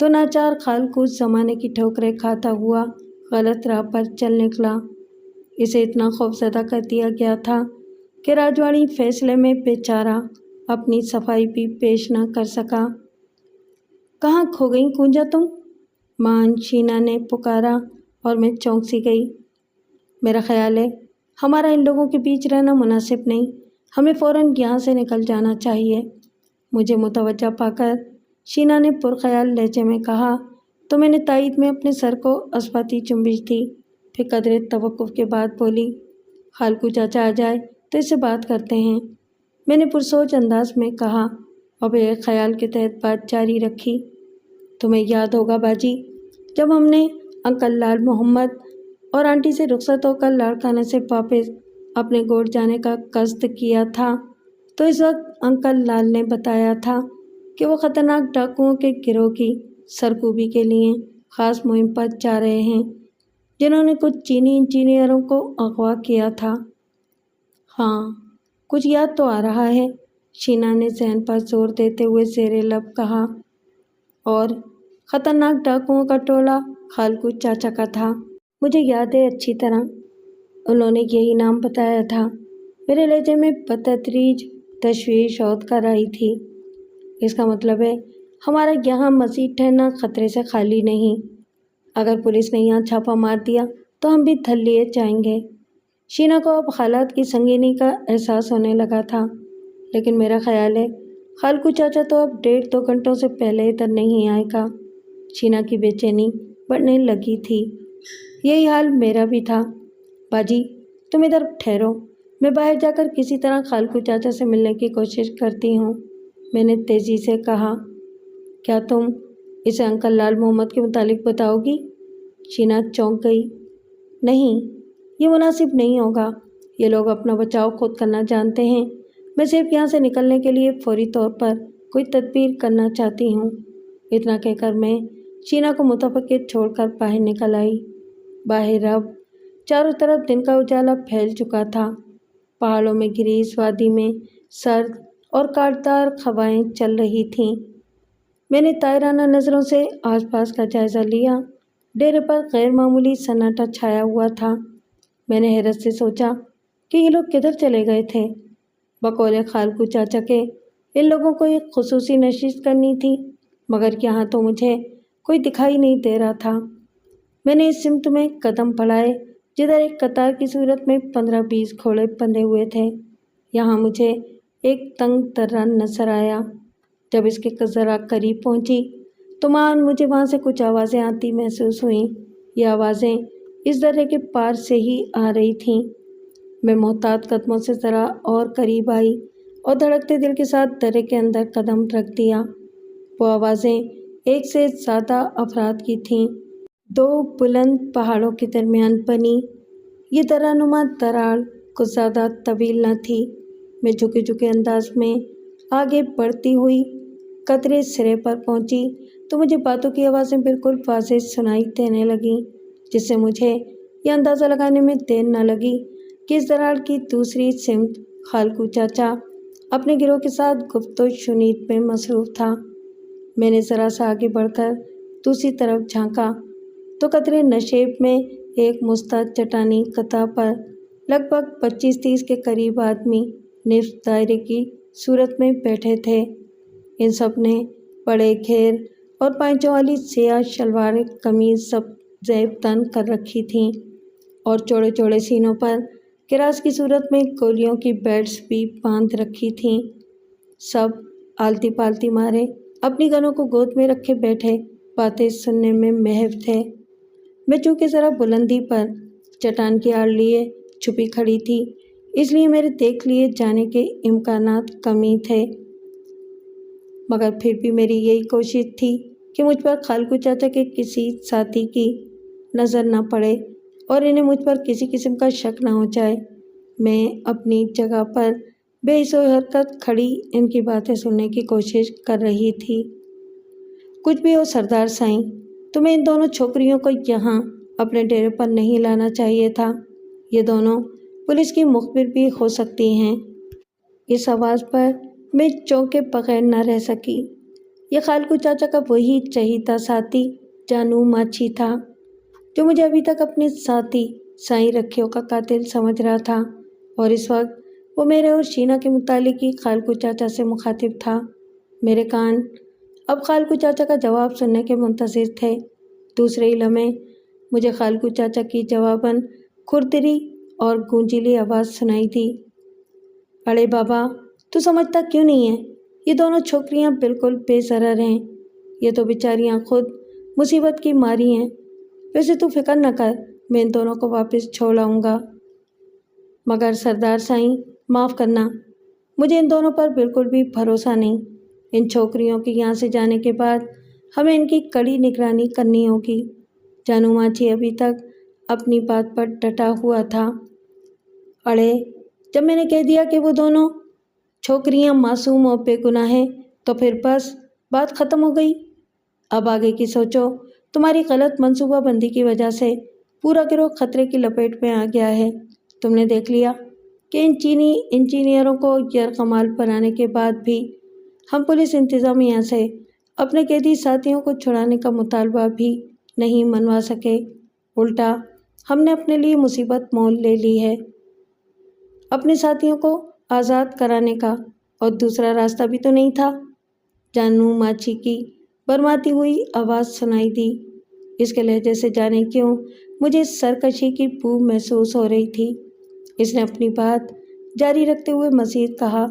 تو ناچار خالقو زمانے کی ٹھوکریں کھاتا ہوا غلط راہ پر چل نکلا۔ اسے اتنا خوفزدہ کر دیا گیا تھا کہ راجواڑی فیصلے میں بیچارہ اپنی صفائی بھی پیش نہ کر سکا۔ کہاں کھو گئی کونجا تم؟ ماں شینا نے پکارا اور میں چونک سی گئی۔ میرا خیال ہے ہمارا ان لوگوں کے بیچ رہنا مناسب نہیں، ہمیں فوراً یہاں سے نکل جانا چاہیے۔ مجھے متوجہ پا کر شینا نے پرخیال لہجے میں کہا تو میں نے تائید میں اپنے سر کو اسباتی جنبش دی، پھر قدرے توقف کے بعد بولی، خالقو چاچا آ جائے تو اس سے بات کرتے ہیں۔ میں نے پرسوچ انداز میں کہا اور پھر ایک خیال کے تحت بات جاری رکھی۔ تمہیں یاد ہوگا باجی، جب ہم نے انکل لال محمد اور آنٹی سے رخصت ہو کر لاڑکانہ سے واپس اپنے گوٹھ جانے کا قصد کیا تھا تو اس وقت انکل لال نے بتایا تھا کہ وہ خطرناک ڈاکوؤں کے گروہ کی سرکوبی کے لیے خاص مہم پر جا رہے ہیں، جنہوں نے کچھ چینی انجینئروں کو اغوا کیا تھا۔ ہاں، کچھ یاد تو آ رہا ہے، شینا نے ذہن پر زور دیتے ہوئے زیر لب کہا، اور خطرناک ڈاکوؤں کا ٹولہ خالقو چاچا کا تھا، مجھے یاد ہے اچھی طرح، انہوں نے یہی نام بتایا تھا۔ میرے لہجے میں بتدریج تشویش عود کر آئی تھی۔ اس کا مطلب ہے ہمارا یہاں مزید ٹھہرنا خطرے سے خالی نہیں، اگر پولیس نے یہاں چھاپا مار دیا تو ہم بھی دھل لیے جائیں گے۔ شینا کو اب حالات کی سنگینی کا احساس ہونے لگا تھا، لیکن میرا خیال ہے خالقو چاچا تو اب 1.5-2 گھنٹوں سے پہلے ادھر نہیں آئے گا۔ شینا کی بے چینی بڑھنے لگی تھی۔ یہی حال میرا بھی تھا۔ باجی تم ادھر ٹھہرو، میں باہر جا کر کسی طرح خالقو چاچا سے ملنے کی کوشش کرتی ہوں، میں نے تیزی سے کہا۔ کیا تم اسے انکل لال محمد کے متعلق بتاؤ گی؟ شینا چونک گئی۔ نہیں، یہ مناسب نہیں ہوگا، یہ لوگ اپنا بچاؤ خود کرنا جانتے ہیں، میں صرف یہاں سے نکلنے کے لیے فوری طور پر کوئی تدبیر کرنا چاہتی ہوں۔ اتنا کہہ کر میں شینا کو متفقہ چھوڑ کر باہر نکل آئی۔ باہر اب چاروں طرف دن کا اجالا پھیل چکا تھا، پہاڑوں میں گھری اس وادی میں سرد اور کاٹدار ہوائیں چل رہی تھیں۔ میں نے طائرانہ نظروں سے آس پاس کا جائزہ لیا۔ ڈیرے پر غیر معمولی سناٹا چھایا ہوا تھا۔ میں نے حیرت سے سوچا کہ یہ لوگ کدھر چلے گئے تھے؟ بقول خالقو چاچا کے ان لوگوں کو ایک خصوصی نشست کرنی تھی، مگر یہاں تو مجھے کوئی دکھائی نہیں دے رہا تھا۔ میں نے اس سمت میں قدم بڑھائے جدھر ایک قطار کی صورت میں 15-20 گھوڑے بندھے ہوئے تھے۔ یہاں مجھے ایک تنگ درہ نظر آیا۔ جب اس کے ذرا قریب پہنچی تو مجھے وہاں سے کچھ آوازیں آتی محسوس ہوئیں۔ یہ آوازیں اس درے کے پار سے ہی آ رہی تھیں۔ میں محتاط قدموں سے ذرا اور قریب آئی اور دھڑکتے دل کے ساتھ درے کے اندر قدم رکھ دیا۔ وہ آوازیں ایک سے زیادہ افراد کی تھیں، 2 بلند پہاڑوں کے درمیان بنی۔ یہ درہ نما دراڑ کچھ زیادہ طویل نہ تھی۔ میں جھکے جھکے انداز میں آگے بڑھتی ہوئی قطرے سرے پر پہنچی تو مجھے باتوں کی آوازیں بالکل واضح سنائی دینے لگیں، جس سے مجھے یہ اندازہ لگانے میں دیر نہ لگی کہ اس دراڑ کی دوسری سمت خالقو چاچا اپنے گروہ کے ساتھ گفت و شنید میں مصروف تھا۔ میں نے ذرا سا آگے بڑھ کر دوسری طرف جھانکا تو قطرے نشیب میں ایک مستعد چٹانی قطع پر لگ بھگ 25-30 کے قریب آدمی نصف دائرے کی صورت میں بیٹھے تھے۔ ان سب نے بڑے گھیر اور پائچوں والی سیاہ شلوار قمیض سب زیب تن کر رکھی تھیں اور چوڑے چوڑے سینوں پر کراس کی صورت میں گولیوں کی بیلٹس بھی باندھ رکھی تھیں۔ سب آلتی پالتی مارے اپنی گنوں کو گود میں رکھے بیٹھے باتیں سننے میں محو تھے۔ میں چونکہ ذرا بلندی پر چٹان کی آڑ لیے چھپی کھڑی تھی، اس لیے میرے دیکھ لیے جانے کے امکانات کم ہی تھے، مگر پھر بھی میری یہی کوشش تھی کہ مجھ پر خالقو چاچا کے کسی ساتھی کی نظر نہ پڑے اور انہیں مجھ پر کسی قسم کا شک نہ ہو جائے۔ میں اپنی جگہ پر بے حس و حرکت کھڑی ان کی باتیں سننے کی کوشش کر رہی تھی۔ کچھ بھی ہو سردار سائیں، تمہیں ان دونوں چھوکریوں کو یہاں اپنے ڈیرے پر نہیں لانا چاہیے تھا، یہ دونوں پولیس کی مخبر بھی ہو سکتی ہیں۔ اس آواز پر میں چونکے بغیر نہ رہ سکی۔ یہ خالکو چاچا کا وہی چہیتا ساتھی جانو ماچھی تھا جو مجھے ابھی تک اپنے ساتھی سائیں رکھیوں کا قاتل سمجھ رہا تھا، اور اس وقت وہ میرے اور شینا کے متعلق ہی خالکو چاچا سے مخاطب تھا۔ میرے کان اب خالکو چاچا کا جواب سننے کے منتظر تھے۔ دوسرے ہی لمحے مجھے خالکو چاچا کی جواباً کھردری اور گونجیلی آواز سنائی دی۔ ارے بابا، تو سمجھتا کیوں نہیں ہے؟ یہ دونوں چھوکریاں بالکل بے ضرر ہیں، یہ تو بیچاریاں خود مصیبت کی ماری ہیں۔ ویسے تو فکر نہ کر، میں ان دونوں کو واپس چھوڑ آؤں گا، مگر سردار سائیں معاف کرنا، مجھے ان دونوں پر بالکل بھی بھروسہ نہیں۔ ان چھوکریوں کے یہاں سے جانے کے بعد ہمیں ان کی کڑی نگرانی کرنی ہوگی۔ جانو ماچھی ابھی تک اپنی بات پر ڈٹا ہوا تھا۔ اڑے، جب میں نے کہہ دیا کہ وہ دونوں چھوکریاں معصوم اور بے گناہ ہیں تو پھر بس بات ختم ہو گئی۔ اب آگے کی سوچو۔ تمہاری غلط منصوبہ بندی کی وجہ سے پورا گروہ خطرے کی لپیٹ میں آ گیا ہے۔ تم نے دیکھ لیا کہ ان چینی انجینئروں کو یرغمال بنانے کے بعد بھی ہم پولیس انتظامیہ سے اپنے قیدی ساتھیوں کو چھڑانے کا مطالبہ بھی نہیں منوا سکے۔ الٹا ہم نے اپنے لیے مصیبت مول لے لی ہے۔ اپنے ساتھیوں کو آزاد کرانے کا اور دوسرا راستہ بھی تو نہیں تھا۔ جانو ماچھی کی برماتی ہوئی آواز سنائی دی۔ اس کے لہجے سے جانے کیوں مجھے سرکشی کی بو محسوس ہو رہی تھی۔ اس نے اپنی بات جاری رکھتے ہوئے مزید کہا،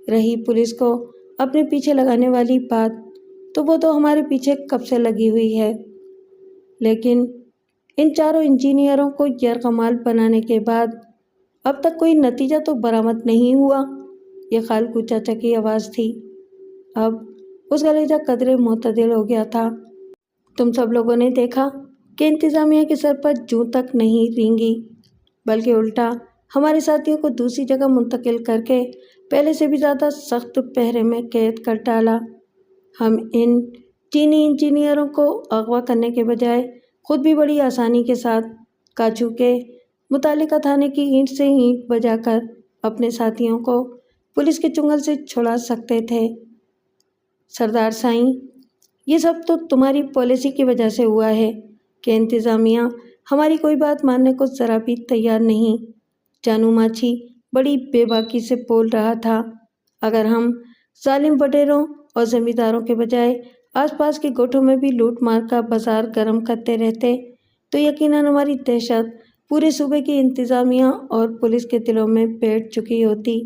رہی پولیس کو اپنے پیچھے لگانے والی بات، تو وہ تو ہمارے پیچھے کب سے لگی ہوئی ہے، لیکن ان چاروں انجینئروں کو یرغمال بنانے کے بعد اب تک کوئی نتیجہ تو برآمد نہیں ہوا۔ یہ خالکو چاچا کی آواز تھی۔ اب اس کا لہجہ قدرے معتدل ہو گیا تھا۔ تم سب لوگوں نے دیکھا کہ انتظامیہ کے سر پر جوں تک نہیں رینگی، بلکہ الٹا ہمارے ساتھیوں کو دوسری جگہ منتقل کر کے پہلے سے بھی زیادہ سخت پہرے میں قید کر ڈالا۔ ہم ان چینی انجینئروں کو اغوا کرنے کے بجائے خود بھی بڑی آسانی کے ساتھ کاچو کے متعلقہ تھانے کی اینٹ سے اینٹ بجا کر اپنے ساتھیوں کو پولیس کے چنگل سے چھڑا سکتے تھے۔ سردار سائیں، یہ سب تو تمہاری پالیسی کی وجہ سے ہوا ہے کہ انتظامیہ ہماری کوئی بات ماننے کو ذرا بھی تیار نہیں۔ جانو ماچھی بڑی بے باکی سے بول رہا تھا۔ اگر ہم ظالم وڈیروں اور زمینداروں کے بجائے آس پاس کے گوٹھوں میں بھی لوٹ مار کا بازار گرم کرتے رہتے تو یقیناً ہماری دہشت پورے صوبے کی انتظامیہ اور پولیس کے دلوں میں بیٹھ چکی ہوتی۔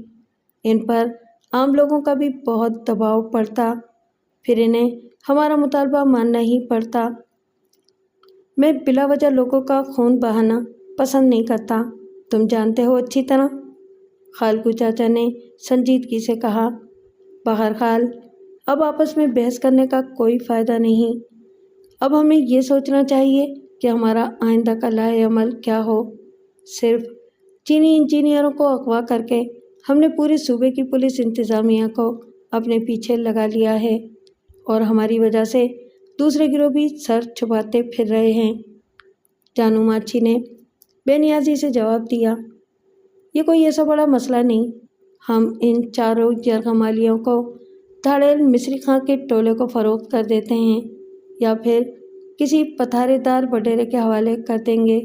ان پر عام لوگوں کا بھی بہت دباؤ پڑتا، پھر انہیں ہمارا مطالبہ ماننا ہی پڑتا۔ میں بلا وجہ لوگوں کا خون بہانا پسند نہیں کرتا، تم جانتے ہو اچھی طرح، خالکو چاچا نے سنجیدگی سے کہا۔ بہرحال اب آپس میں بحث کرنے کا کوئی فائدہ نہیں۔ اب ہمیں یہ سوچنا چاہیے کہ ہمارا آئندہ کا لائحہ عمل کیا ہو۔ صرف چینی انجینئروں کو اغوا کر کے ہم نے پورے صوبے کی پولیس انتظامیہ کو اپنے پیچھے لگا لیا ہے، اور ہماری وجہ سے دوسرے گروہ بھی سر چھپاتے پھر رہے ہیں۔ جانو ماچھی نے بے نیازی سے جواب دیا، یہ کوئی ایسا بڑا مسئلہ نہیں۔ ہم ان چاروں یرغمالیوں کو دھاڑیل مصری خاں کے ٹولے کو فروخت کر دیتے ہیں، یا پھر کسی پتھارے دار وڈیرے کے حوالے کر دیں گے،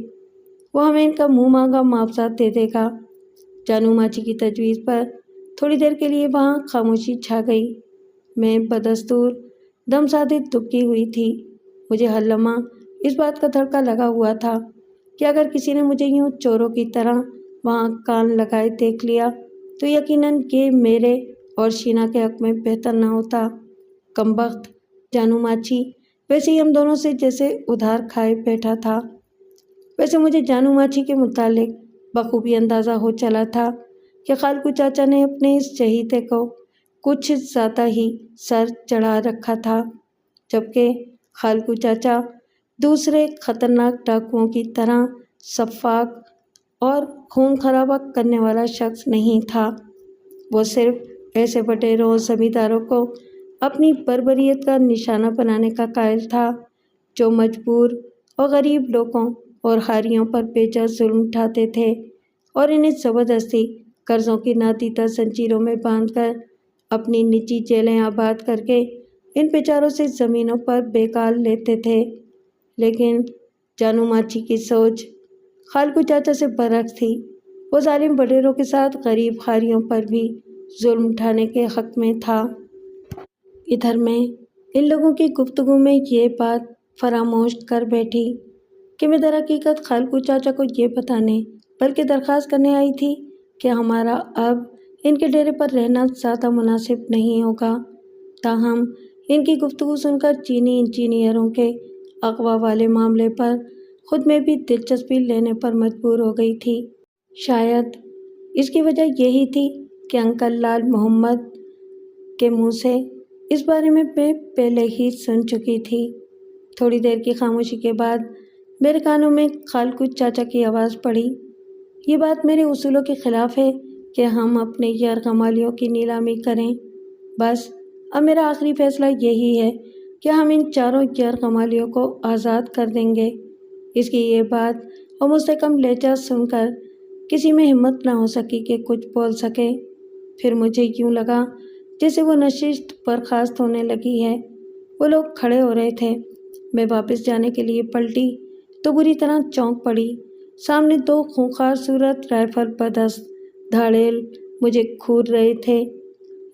وہ ہمیں ان کا منہ مانگا معاوضہ دے دے گا۔ جانو ماچھی کی تجویز پر تھوڑی دیر کے لیے وہاں خاموشی چھا گئی۔ میں بدستور دم سادے دبکی ہوئی تھی۔ مجھے ہر لمحہ اس بات کا دھڑکا لگا ہوا تھا کہ اگر کسی نے مجھے یوں چوروں کی طرح وہاں کان لگائے دیکھ لیا تو یقیناً یہ میرے اور شینا کے حق میں بہتر نہ ہوتا۔ کمبخت جانو ماچھی ویسے ہی ہم دونوں سے جیسے ادھار کھائے بیٹھا تھا۔ ویسے مجھے جانو ماچھی کے متعلق بخوبی اندازہ ہو چلا تھا کہ خالکو چاچا نے اپنے اس چہیتے کو کچھ زیادہ ہی سر چڑھا رکھا تھا، جبکہ خالکو چاچا دوسرے خطرناک ڈاکوؤں کی طرح شفاق اور خون خرابہ کرنے والا شخص نہیں تھا۔ وہ صرف ایسے وڈیروں اور زمینداروں کو اپنی بربریت کا نشانہ بنانے کا قائل تھا جو مجبور اور غریب لوگوں اور حاریوں پر بے جا ظلم اٹھاتے تھے اور انہیں زبردستی قرضوں کی نادیدہ زنجیروں میں باندھ کر اپنی نجی جیلیں آباد کر کے ان بیچاروں سے زمینوں پر بیکال لیتے تھے، لیکن جانو ماچی کی سوچ خالکو چاچا سے برعکس تھی۔ وہ ظالم وڈیروں کے ساتھ غریب خاریوں پر بھی ظلم اٹھانے کے حق میں تھا۔ ادھر میں ان لوگوں کی گفتگو میں یہ بات فراموش کر بیٹھی کہ میں در حقیقت خالکو چاچا کو یہ بتانے بلکہ درخواست کرنے آئی تھی کہ ہمارا اب ان کے ڈیرے پر رہنا زیادہ مناسب نہیں ہوگا۔ تاہم ان کی گفتگو سن کر چینی انجینئروں کے اغوا والے معاملے پر خود میں بھی دلچسپی لینے پر مجبور ہو گئی تھی۔ شاید اس کی وجہ یہی تھی کہ انکل لال محمد کے منہ سے اس بارے میں پہلے ہی سن چکی تھی۔ تھوڑی دیر کی خاموشی کے بعد میرے کانوں میں خالکو چاچا کی آواز پڑی، یہ بات میرے اصولوں کے خلاف ہے کہ ہم اپنے یرغمالیوں کی نیلامی کریں۔ بس اب میرا آخری فیصلہ یہی ہے کہ ہم ان چاروں یرغمالیوں کو آزاد کر دیں گے۔ اس کی یہ بات اور مستحکم لہجہ سن کر کسی میں ہمت نہ ہو سکی کہ کچھ بول سکے۔ پھر مجھے یوں لگا جیسے وہ نشست برخاست ہونے لگی ہے۔ وہ لوگ کھڑے ہو رہے تھے۔ میں واپس جانے کے لیے پلٹی تو بری طرح چونک پڑی۔ سامنے دو خونخوار صورت رائفل بدست دھاڑیل مجھے گھور رہے تھے۔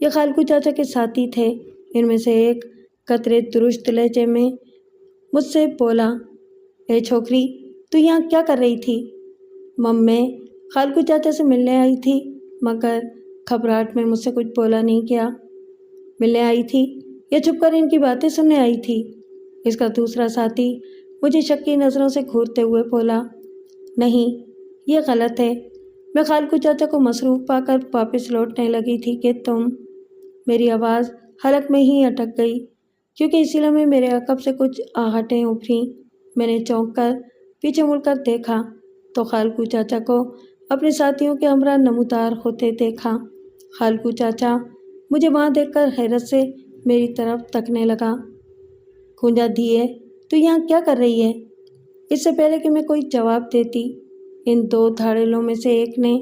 یہ خالکو چاچا کے ساتھی تھے۔ ان میں سے ایک قطرے درست لہجے میں مجھ سے بولا، اے چھوکری، تو یہاں کیا کر رہی تھی؟ میں خالکو چاچا سے ملنے آئی تھی، مگر گھبراہٹ میں مجھ سے کچھ بولا نہیں گیا۔ ملنے آئی تھی یا چھپ کر ان کی باتیں سننے آئی تھی؟ اس کا دوسرا ساتھی مجھے شکی نظروں سے گھورتے ہوئے بولا، نہیں، یہ غلط ہے۔ میں خالکو چاچا کو مصروف پا کر واپس لوٹنے لگی تھی کہ میری آواز حلق میں ہی اٹک گئی، کیونکہ اسی لمحے میرے عقب سے کچھ آہٹیں ابھریں۔ میں نے چونک کر پیچھے مڑ کر دیکھا تو خالکو چاچا کو اپنے ساتھیوں کے ہمراہ نمودار ہوتے دیکھا۔ خالکو چاچا مجھے وہاں دیکھ کر حیرت سے میری طرف تکنے لگا۔ کھونجا دھیے، تو یہاں کیا کر رہی ہے؟ اس سے پہلے کہ میں کوئی جواب دیتی، ان دو دھاڑیلوں میں سے ایک نے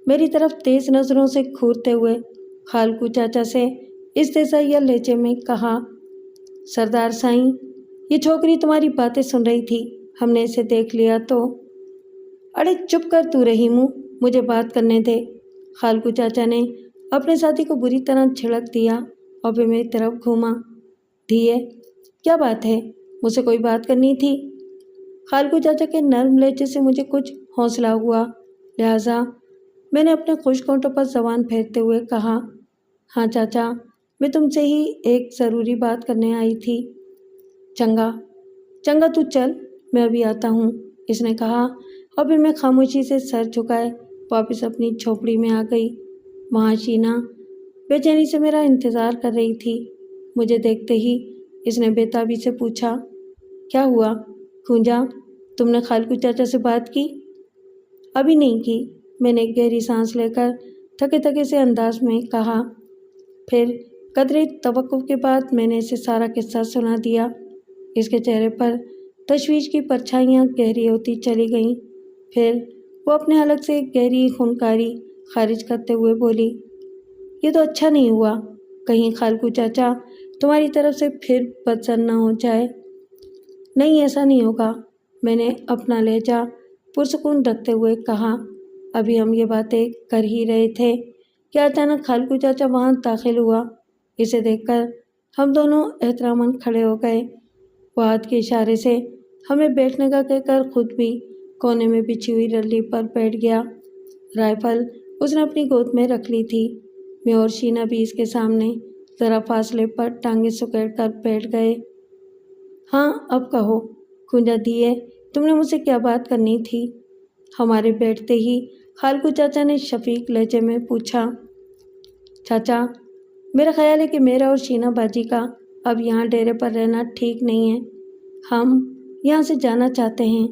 میری طرف تیز نظروں سے گھورتے ہوئے خالکو چاچا سے استحضائیہ لہجے میں کہا، سردار سائیں، یہ چھوکری تمہاری باتیں سن رہی تھی، ہم نے اسے دیکھ لیا تو۔ اڑے چپ کر تو رہی منہ، مجھے بات کرنے دے۔ خالکو چاچا نے اپنے ساتھی کو بری طرح جھڑک دیا اور پھر میری طرف گھوما۔ دھیے، کیا بات ہے؟ مجھ سے کوئی بات کرنی تھی؟ خالکو چاچا کے نرم لہجے سے مجھے کچھ حوصلہ ہوا، لہٰذا میں نے اپنے خشک ہونٹوں پر زبان پھیرتے ہوئے کہا، ہاں چاچا، میں تم سے ہی ایک ضروری بات کرنے آئی تھی۔ چنگا چنگا، تو چل، میں ابھی آتا ہوں، اس نے کہا، اور پھر میں خاموشی سے سر جھکائے واپس اپنی جھوپڑی میں آ گئی۔ وہاں شینا بے چینی سے میرا انتظار کر رہی تھی۔ مجھے دیکھتے ہی اس نے بے تابی سے پوچھا، کیا ہوا کھونجا، تم نے خالکو چاچا سے بات کی؟ ابھی نہیں کی، میں نے ایک گہری سانس لے کر تھکے تھکے سے انداز میں کہا۔ پھر قدرے توقف کے بعد میں نے اسے سارا قصہ سنا دیا۔ اس کے چہرے پر تشویش کی پرچھائیاں گہری ہوتی چلی گئیں۔ پھر وہ اپنے حلق سے ایک گہری خونکاری خارج کرتے ہوئے بولی، یہ تو اچھا نہیں ہوا، کہیں خالکو چاچا تمہاری طرف سے پھر بدظن نہ ہو جائے۔ نہیں، ایسا نہیں ہوگا، میں نے اپنا لہجہ پرسکون رکھتے ہوئے کہا۔ ابھی ہم یہ باتیں کر ہی رہے تھے کہ اچانک خالکو چاچا وہاں داخل ہوا۔ اسے دیکھ کر ہم دونوں احتراماً کھڑے ہو گئے۔ وہ ہاتھ کے اشارے سے ہمیں بیٹھنے کا کہہ کر خود بھی کونے میں بچھی ہوئی رلی پر بیٹھ گیا۔ رائفل اس نے اپنی گود میں رکھ لی تھی۔ میں اور شینا بھی اس کے سامنے ذرا فاصلے پر ٹانگیں سکیڑ کر بیٹھ گئے۔ ہاں، اب کہو کھونجا دھیے، تم نے مجھ سے کیا بات کرنی تھی؟ ہمارے بیٹھتے ہی خالکو چاچا نے شفیق لہجے میں پوچھا۔ چاچا، میرا خیال ہے کہ میرا اور شینا باجی کا اب یہاں ڈیرے پر رہنا ٹھیک نہیں ہے، ہم یہاں سے جانا چاہتے ہیں۔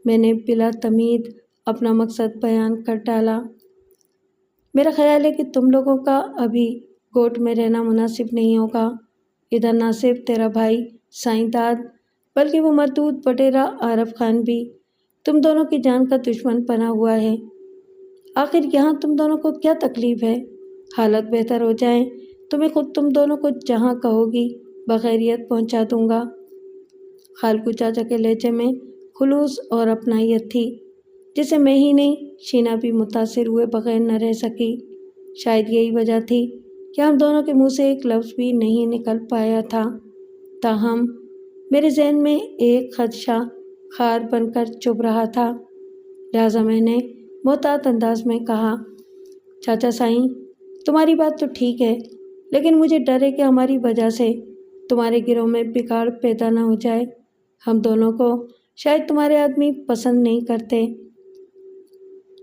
میں نے بلا تمید اپنا مقصد بیان کر ڈالا۔ میرا خیال ہے کہ تم لوگوں کا ابھی گوٹ میں رہنا مناسب نہیں ہوگا۔ ادھر نہ صرف تیرا بھائی سائیں داد بلکہ وہ مردود وڈیرا عارف خان بھی تم دونوں کی جان کا دشمن بنا ہوا ہے۔ آخر یہاں تم دونوں کو کیا تکلیف ہے؟ حالت بہتر ہو جائیں تو میں خود تم دونوں کو جہاں کہو گی بخیریت پہنچا دوں گا۔ خالقو چاچا کے لہجے میں خلوص اور اپنائیت تھی، جسے میں ہی نہیں شینا بھی متاثر ہوئے بغیر نہ رہ سکی۔ شاید یہی وجہ تھی کہ ہم دونوں کے منہ سے ایک لفظ بھی نہیں نکل پایا تھا، تاہم میرے ذہن میں ایک خدشہ خار بن کر چبھ رہا تھا، لہٰذا میں نے محتاط انداز میں کہا، چاچا سائیں، تمہاری بات تو ٹھیک ہے، لیکن مجھے ڈر ہے کہ ہماری وجہ سے تمہارے گروہ میں بگاڑ پیدا نہ ہو جائے۔ ہم دونوں کو شاید تمہارے آدمی پسند نہیں کرتے۔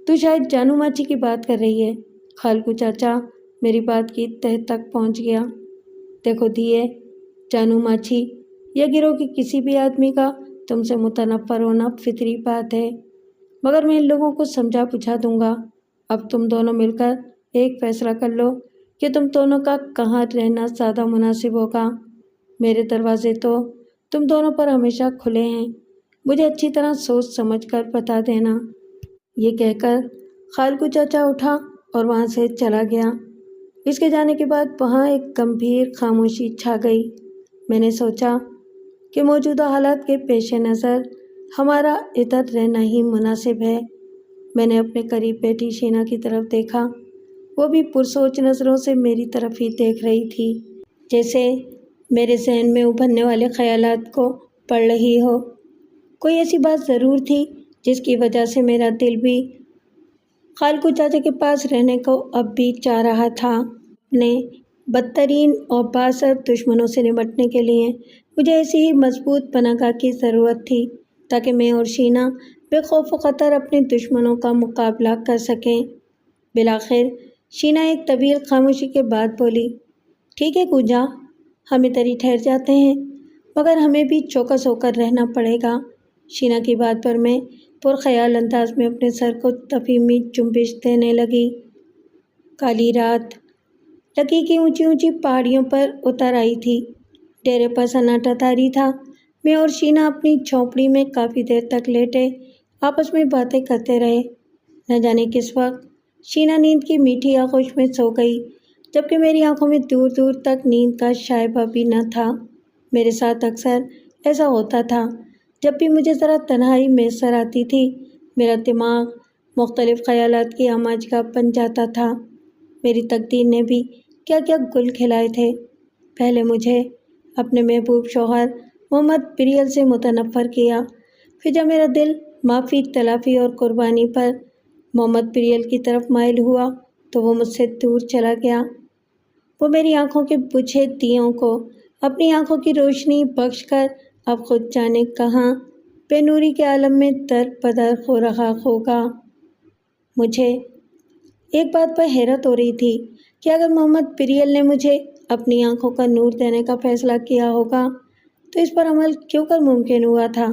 تو شاید جانو ماچی کی بات کر رہی ہے۔ خالقو چاچا میری بات کی تہ تک پہنچ گیا۔ دیکھو دھیے، جانو ماچی یا گروہ کے کسی بھی آدمی کا تم سے متنفر ہونا فطری بات ہے، مگر میں ان لوگوں کو سمجھا بجھا دوں گا۔ اب تم دونوں مل کر ایک فیصلہ کر لو کہ تم دونوں کا کہاں رہنا زیادہ مناسب ہوگا۔ میرے دروازے تو تم دونوں پر ہمیشہ کھلے ہیں، مجھے اچھی طرح سوچ سمجھ کر بتا دینا۔ یہ کہہ کر خالقو چاچا اٹھا اور وہاں سے چلا گیا۔ اس کے جانے کے بعد وہاں ایک گمبھیر خاموشی چھا گئی۔ میں نے سوچا کہ موجودہ حالات کے پیش نظر ہمارا ادھر رہنا ہی مناسب ہے۔ میں نے اپنے قریب بیٹھی شینا کی طرف دیکھا، وہ بھی پرسوچ نظروں سے میری طرف ہی دیکھ رہی تھی، جیسے میرے ذہن میں ابھرنے والے خیالات کو پڑھ رہی ہو۔ کوئی ایسی بات ضرور تھی جس کی وجہ سے میرا دل بھی خالقو چاچا کے پاس رہنے کو اب بھی چاہ رہا تھا۔ اپنے بدترین اور بااثر دشمنوں سے نمٹنے کے لیے مجھے ایسی ہی مضبوط پناہگاہ کی ضرورت تھی تاکہ میں اور شینا بے خوف و خطر اپنے دشمنوں کا مقابلہ کر سکیں۔ بالآخر شینا ایک طویل خاموشی کے بعد بولی، ٹھیک ہے گونجا، ہم ادھر ہی ٹھہر جاتے ہیں، مگر ہمیں بھی چوکس ہو کر رہنا پڑے گا۔ شینا کی بات پر میں پرخیال انداز میں اپنے سر کو تفہیمی جنبش دینے لگی۔ کالی رات لکی کی اونچی اونچی پہاڑیوں پر اتر آئی تھی، ڈیرے پر سناٹا طاری تھا۔ میں اور شینا اپنی جھونپڑی میں کافی دیر تک لیٹے آپس میں باتیں کرتے رہے۔ نہ جانے کس وقت شینا نیند کی میٹھی آغوش میں سو گئی، جبکہ میری آنکھوں میں دور دور تک نیند کا شائبہ بھی نہ تھا۔ میرے ساتھ اکثر ایسا ہوتا تھا، جب بھی مجھے ذرا تنہائی میسر آتی تھی، میرا دماغ مختلف خیالات کی آماجگاہ بن جاتا تھا۔ میری تقدیر نے بھی کیا کیا گل کھلائے تھے۔ پہلے مجھے اپنے محبوب شوہر محمد پریل سے متنفر کیا، پھر جب میرا دل معافی تلافی اور قربانی پر محمد پریل کی طرف مائل ہوا تو وہ مجھ سے دور چلا گیا۔ وہ میری آنکھوں کے بجھے دیوں کو اپنی آنکھوں کی روشنی بخش کر اب خود جانے کہاں بے نوری کے عالم میں در بدر ہو رہا ہوگا۔ مجھے ایک بات پر حیرت ہو رہی تھی کہ اگر محمد پریل نے مجھے اپنی آنکھوں کا نور دینے کا فیصلہ کیا ہوگا تو اس پر عمل کیوں کر ممکن ہوا تھا؟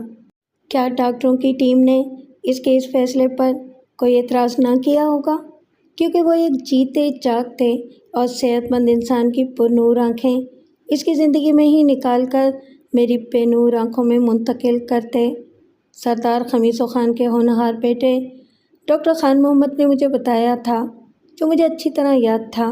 کیا ڈاکٹروں کی ٹیم نے اس فیصلے پر کوئی اعتراض نہ کیا ہوگا؟ کیونکہ وہ ایک جیتے جاگتے اور صحت مند انسان کی پرنور آنکھیں اس کی زندگی میں ہی نکال کر میری بے نور آنکھوں میں منتقل کرتے۔ سردار خمیسو خان کے ہونہار بیٹے ڈاکٹر خان محمد نے مجھے بتایا تھا، جو مجھے اچھی طرح یاد تھا،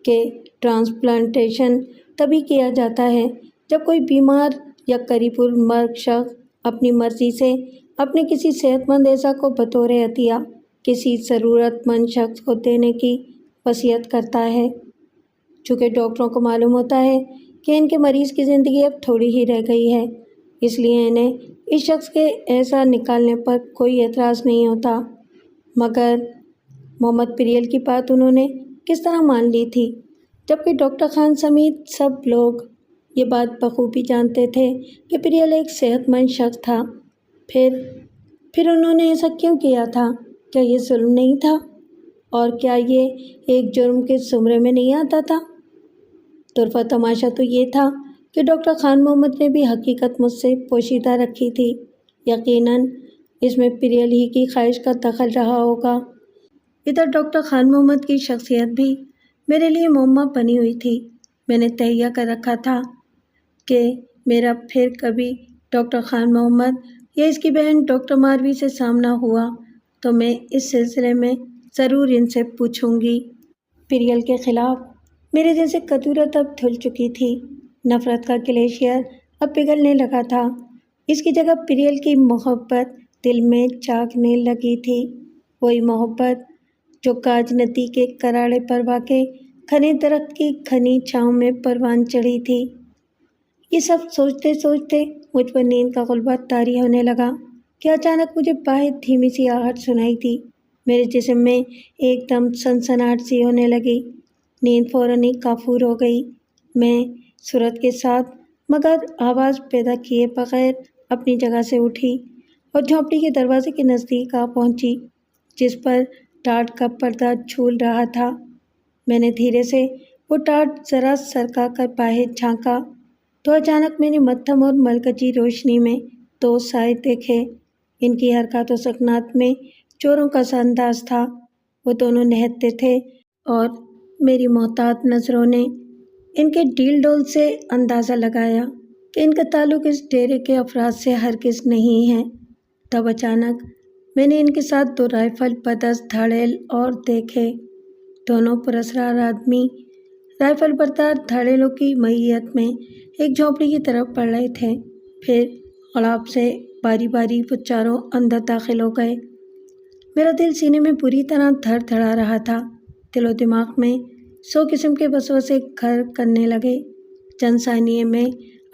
کہ ٹرانسپلانٹیشن تبھی کیا جاتا ہے جب کوئی بیمار یا قریب المرگ شخص اپنی مرضی سے اپنے کسی صحت مند اعضاء کو بطور عطیہ کسی ضرورت مند شخص کو دینے کی وصیت کرتا ہے۔ چونکہ ڈاکٹروں کو معلوم ہوتا ہے کہ ان کے مریض کی زندگی اب تھوڑی ہی رہ گئی ہے، اس لیے انہیں اس شخص کے اعضاء نکالنے پر کوئی اعتراض نہیں ہوتا۔ مگر محمد پریل کی بات انہوں نے کس طرح مان لی تھی، جبکہ ڈاکٹر خان سمیت سب لوگ یہ بات بخوبی جانتے تھے کہ پریل ایک صحت مند شخص تھا؟ پھر انہوں نے ایسا کیوں کیا تھا؟ کیا یہ ظلم نہیں تھا؟ اور کیا یہ ایک جرم کے زمرے میں نہیں آتا تھا؟ طرفہ تماشا تو یہ تھا کہ ڈاکٹر خان محمد نے بھی حقیقت مجھ سے پوشیدہ رکھی تھی۔ یقیناً اس میں پریل ہی کی خواہش کا دخل رہا ہوگا۔ ادھر ڈاکٹر خان محمد کی شخصیت بھی میرے لیے معمہ بنی ہوئی تھی۔ میں نے تہیہ کر رکھا تھا کہ میرا پھر کبھی ڈاکٹر خان محمد یا اس کی بہن ڈاکٹر ماروی سے سامنا ہوا تو میں اس سلسلے میں ضرور ان سے پوچھوں گی۔ پریل کے خلاف میرے دل سے کدورت اب دھل چکی تھی۔ نفرت کا گلیشیئر اب پگھلنے لگا تھا۔ اس کی جگہ پریل کی محبت دل میں جاگنے لگی تھی، وہی محبت جو کاج ندی کے کراڑے پر واقع گھنے درخت کی گھنی چھاؤں میں پروان چڑھی تھی۔ یہ سب سوچتے سوچتے مجھ پر نیند کا غلبہ طاری ہونے لگا کہ اچانک مجھے باہر دھیمی سی آہٹ سنائی دی۔ میرے جسم میں ایک دم سنسناہٹ سی ہونے لگی۔ نیند فوراً ہی کافور ہو گئی۔ میں صورت کے ساتھ مگر آواز پیدا کیے بغیر اپنی جگہ سے اٹھی اور جھونپڑی کے دروازے کے نزدیک آ پہنچی، جس پر ٹاٹ کا پردہ جھول رہا تھا۔ میں نے دھیرے سے وہ ٹاٹ ذرا سرکا کر باہر جھانکا تو اچانک میں نے مدھم اور ملکجی روشنی میں دو سائے دیکھے۔ ان کی حرکات و سکنات میں چوروں کا سا انداز تھا۔ وہ دونوں نہتتے تھے اور میری محتاط نظروں نے ان کے ڈیل ڈول سے اندازہ لگایا کہ ان کا تعلق اس ڈیرے کے افراد سے ہرگز نہیں ہے۔ تب اچانک میں نے ان کے ساتھ دو رائفل بدست دھاڑیل اور دیکھے۔ دونوں پراسرار آدمی رائفل بردار دھاڑیلوں کی معیت میں ایک جھونپڑی کی طرف بڑھ رہے تھے۔ پھر غڑاب سے باری باری وہ چاروں اندر داخل ہو گئے۔ میرا دل سینے میں بری طرح دھڑ دھڑا رہا تھا۔ دل و دماغ میں 100 قسم کے وسوسے گھر کرنے لگے۔ چند ثانیے میں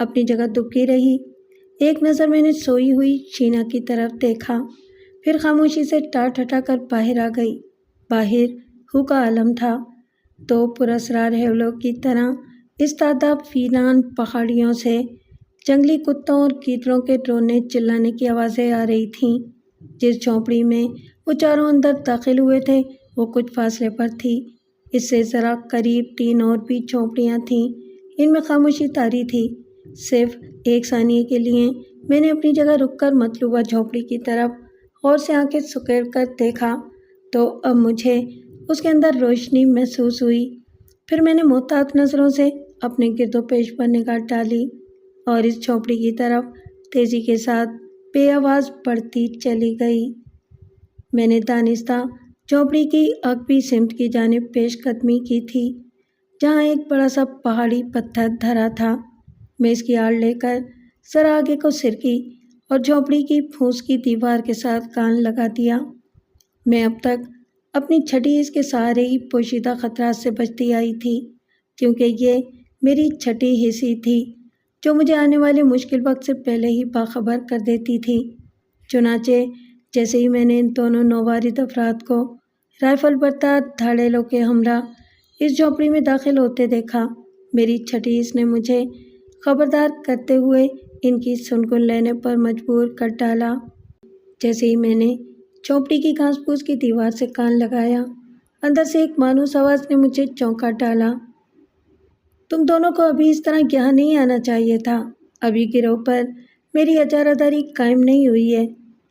اپنی جگہ دبکی رہی۔ ایک نظر میں نے سوئی ہوئی شینا کی طرف دیکھا، پھر خاموشی سے ٹاٹ ہٹا کر باہر آ گئی۔ باہر ہو کا عالم تھا۔ دو پراسرار حیولوں کی طرح استاداب ویران پہاڑیوں سے جنگلی کتوں اور گیدڑوں کے رونے چلانے کی آوازیں آ رہی تھیں۔ جس جھونپڑی میں وہ چاروں اندر داخل ہوئے تھے وہ کچھ فاصلے پر تھی۔ اس سے ذرا قریب 3 اور بھی جھونپڑیاں تھیں۔ ان میں خاموشی طاری تھی۔ صرف ایک ثانیے کے لیے میں نے اپنی جگہ رک کر مطلوبہ جھونپڑی کی طرف غور سے آنکھیں سکیڑ کر دیکھا تو اب مجھے اس کے اندر روشنی محسوس ہوئی۔ پھر میں نے محتاط نظروں سے اپنے گرد و پیش پر نگاہ ڈالی اور اس جھونپڑی کی طرف تیزی کے ساتھ بے آواز بڑھتی چلی گئی۔ میں نے دانستہ جھونپڑی کی عقبی سمت کی جانب پیش قدمی کی تھی، جہاں ایک بڑا سا پہاڑی پتھر دھرا تھا۔ میں اس کی آڑ لے کر ذرا آگے کو سرکی اور جھونپڑی کی پھوس کی دیوار کے ساتھ کان لگا دیا۔ میں اب تک اپنی چھٹی اس کے سہارے ہی پوشیدہ خطرات سے بچتی آئی تھی، کیونکہ یہ میری چھٹی حصی تھی جو مجھے آنے والے مشکل وقت سے پہلے ہی باخبر کر دیتی تھی۔ چنانچہ جیسے ہی میں نے ان دونوں نووارد افراد کو رائفل بردار دھاڑیلوں کے ہمراہ اس جھونپڑی میں داخل ہوتے دیکھا، میری چھٹی اس نے مجھے خبردار کرتے ہوئے ان کی سنگن لینے پر مجبور کر ڈالا۔ جیسے ہی میں نے جھونپڑی کی گھاس پھوس کی دیوار سے کان لگایا، اندر سے ایک مانوس آواز نے مجھے چونکا ڈالا۔ تم دونوں کو ابھی اس طرح یہاں نہیں آنا چاہیے تھا۔ ابھی گروہ پر میری اجارہ داری قائم نہیں ہوئی ہے۔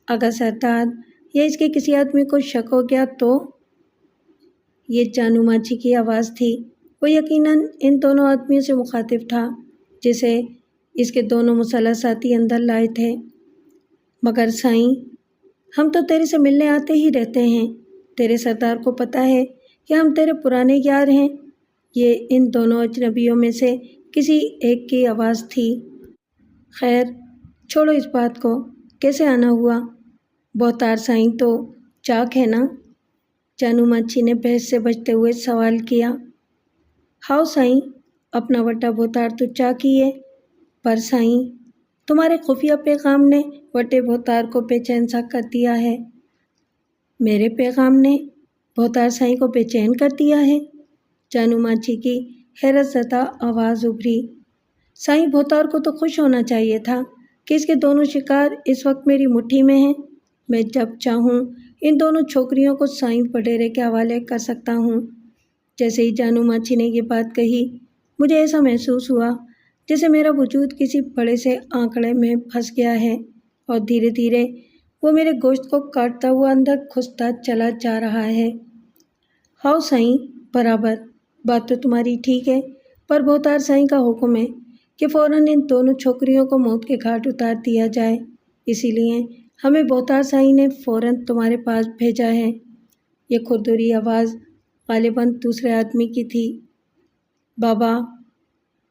اگر سردار یا اس کے کسی آدمی کو شک ہو گیا تو؟ یہ جانو ماچھی کی آواز تھی۔ وہ یقیناً ان دونوں آدمیوں سے مخاطب تھا جسے اس کے دونوں مسلح ساتھی اندر لائے تھے۔ مگر سائیں، ہم تو تیرے سے ملنے آتے ہی رہتے ہیں۔ تیرے سردار کو پتہ ہے کہ ہم تیرے پرانے یار ہیں۔ یہ ان دونوں اجنبیوں میں سے کسی ایک کی آواز تھی۔ خیر چھوڑو اس بات کو، کیسے آنا ہوا؟ بہتار سائیں تو چاک ہے نا؟ جانو ماچھی نے بحث سے بچتے ہوئے سوال کیا۔ ہاؤ سائیں، اپنا وٹا بہتار تو چاک ہی ہے، پر سائیں تمہارے خفیہ پیغام نے وٹے بہتار کو بے چین سا کر دیا ہے۔ میرے پیغام نے بہتار سائیں کو بے چین کر دیا ہے؟ جانو ماچھی کی حیرت زدہ آواز ابھری۔ سائیں بہتار کو تو خوش ہونا چاہیے تھا کہ اس کے دونوں شکار اس وقت میری مٹھی میں ہیں۔ میں جب چاہوں ان دونوں چھوکریوں کو سائیں وڈیرے کے حوالے کر سکتا ہوں۔ جیسے ہی جانو ماچھی نے یہ بات کہی، مجھے ایسا محسوس ہوا جیسے میرا وجود کسی بڑے سے آنکڑے میں پھنس گیا ہے اور دھیرے دھیرے وہ میرے گوشت کو کاٹتا ہوا اندر گھستا چلا جا رہا ہے۔ ہاؤ سائیں، برابر، بات تو تمہاری ٹھیک ہے، پر بہتار سائیں کا حکم ہے کہ فوراً ان دونوں چھوکریوں کو موت کے گھاٹ اتار دیا جائے، اسی لیے ہمیں بہتار سائیں نے فوراً تمہارے پاس بھیجا ہے۔ یہ کھردری آواز غالباً دوسرے آدمی کی تھی۔ بابا،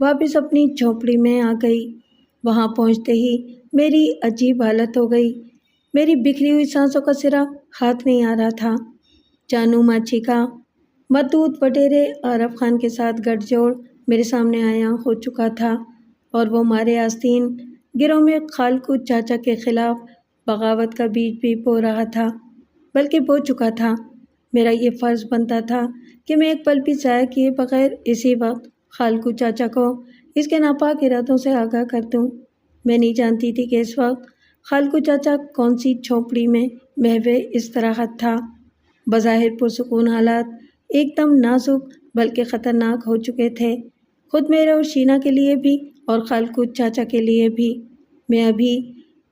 واپس اپنی جھونپڑی میں آ گئی۔ وہاں پہنچتے ہی میری عجیب حالت ہو گئی۔ میری بکھری ہوئی سانسوں کا سرا ہاتھ نہیں آ رہا تھا۔ جانو ماچی کا مردود وڈیرے عارف خان کے ساتھ گٹھ جوڑ میرے سامنے آیا ہو چکا تھا اور وہ مارے آستین گروہ میں خالقو چاچا کے خلاف بغاوت کا بیج بھی بو رہا تھا، بلکہ بو چکا تھا۔ میرا یہ فرض بنتا تھا کہ میں ایک پل بھی ضائع کیے بغیر اسی وقت خالقو چاچا کو اس کے ناپاک ارادوں سے آگاہ کر دوں۔ میں نہیں جانتی تھی کہ اس وقت خالقو چاچا کون سی جھونپڑی میں محو استراحت تھا۔ بظاہر پرسکون حالات ایک دم نازک بلکہ خطرناک ہو چکے تھے، خود میرے اور شینا کے لیے بھی اور خالقو چاچا کے لیے بھی۔ میں ابھی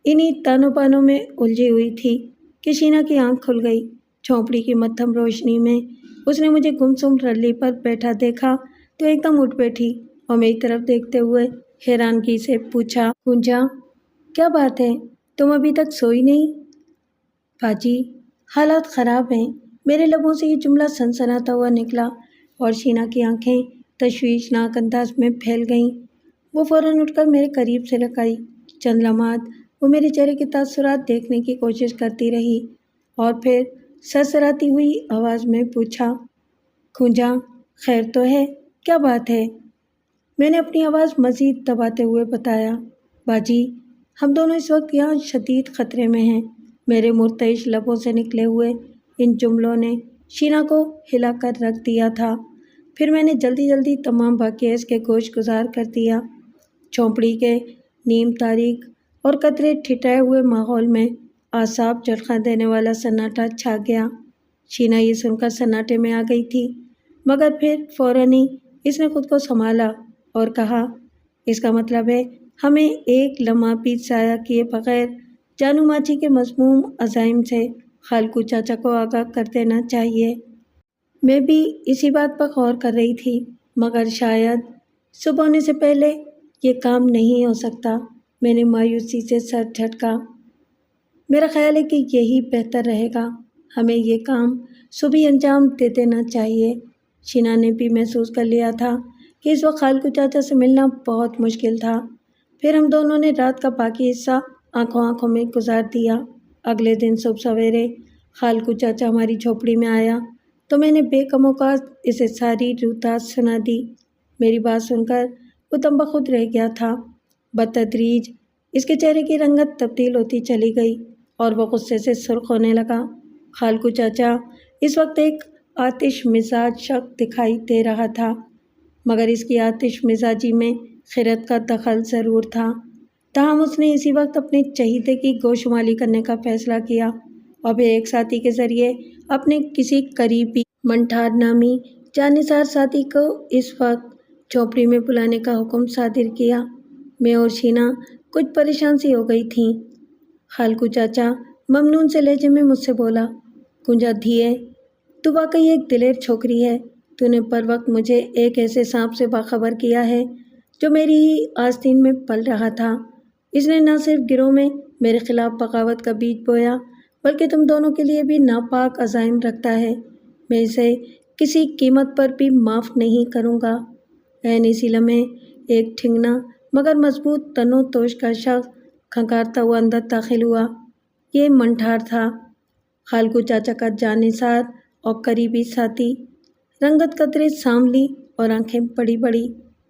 انہی تانوں بانوں میں الجھی ہوئی تھی کہ شینا کی آنکھ کھل گئی۔ جھونپڑی کی مدھم روشنی میں اس نے مجھے گمسم رلی پر بیٹھا دیکھا تو ایک دم اٹھ بیٹھی اور میری طرف دیکھتے ہوئے حیرانگی سے پوچھا، کنجا کیا بات ہے، تم ابھی تک سوئی نہیں؟ باجی حالات خراب ہیں۔ میرے لبوں سے یہ جملہ سنسناتا ہوا نکلا اور شینا کی آنکھیں تشویشناک انداز میں پھیل گئیں۔ وہ فوراً اٹھ کر میرے قریب سے لگائی۔ چند لمحات وہ میرے چہرے کے تاثرات دیکھنے کی کوشش کرتی رہی اور پھر سرسراتی ہوئی آواز میں پوچھا، کنجا خیر تو ہے، کیا بات ہے؟ میں نے اپنی آواز مزید دباتے ہوئے بتایا، باجی ہم دونوں اس وقت یہاں شدید خطرے میں ہیں۔ میرے مرتعش لبوں سے نکلے ہوئے ان جملوں نے شینا کو ہلا کر رکھ دیا تھا۔ پھر میں نے جلدی جلدی تمام واقعہ اس کے گوش گزار کر دیا۔ جھونپڑی کے نیم تاریک اور قطرے ٹھٹھائے ہوئے ماحول میں اعصاب جھٹکا دینے والا سناٹا چھا گیا۔ شینا یہ سن کر سناٹے میں آ گئی تھی، مگر پھر فوراً ہی اس نے خود کو سنبھالا اور کہا، اس کا مطلب ہے ہمیں ایک لمحہ بھی ضائع کیے بغیر جانو ماچی کے مذموم عزائم سے خالقو چاچا کو آگاہ کر دینا چاہیے۔ میں بھی اسی بات پر غور کر رہی تھی، مگر شاید صبح ہونے سے پہلے یہ کام نہیں ہو سکتا۔ میں نے مایوسی سے سر جھٹکا۔ میرا خیال ہے کہ یہی بہتر رہے گا، ہمیں یہ کام صبح انجام دے دینا چاہیے۔ شینا نے بھی محسوس کر لیا تھا کہ اس وقت خالقو چاچا سے ملنا بہت مشکل تھا۔ پھر ہم دونوں نے رات کا باقی حصہ آنکھوں میں گزار دیا۔ اگلے دن صبح سویرے خالقو چاچا ہماری جھونپڑی میں آیا تو میں نے بے کم اوقات اسے ساری روتاس سنا دی۔ میری بات سن کر وہ دم بخود رہ گیا تھا۔ بتدریج اس کے چہرے کی رنگت تبدیل ہوتی چلی گئی اور وہ غصے سے سرخ ہونے لگا۔ خالقو چاچا اس وقت ایک آتش مزاج شخص دکھائی دے رہا تھا، مگر اس کی آتش مزاجی میں خرد کا دخل ضرور تھا۔ تاہم اس نے اسی وقت اپنے چہیتے کی گوشمالی کرنے کا فیصلہ کیا اور پھر ایک ساتھی کے ذریعے اپنے کسی قریبی منٹھار نامی جانثار ساتھی کو اس وقت جھونپڑی میں بلانے کا حکم صادر کیا۔ میں اور شینا کچھ پریشان سی ہو گئی تھیں۔ خالقو چاچا ممنون سے لہجے میں مجھ سے بولا، کنجا دھیے تو واقعی ایک دلیر چھوکری ہے۔ تو نے پر وقت مجھے ایک ایسے سانپ سے باخبر کیا ہے جو میری ہی آستین میں پل رہا تھا۔ اس نے نہ صرف گروہ میں میرے خلاف بغاوت کا بیج بویا بلکہ تم دونوں کے لیے بھی ناپاک عزائم رکھتا ہے۔ میں اسے کسی قیمت پر بھی معاف نہیں کروں گا۔ عین اسی لمحے ایک ٹھنگنا مگر مضبوط تنو توش کا شخص کھنکارتا ہوا اندر داخل ہوا۔ یہ منٹھار تھا، خالقو چاچا کا جانثار اور قریبی ساتھی۔ رنگت قطرے سانولی اور آنکھیں بڑی بڑی۔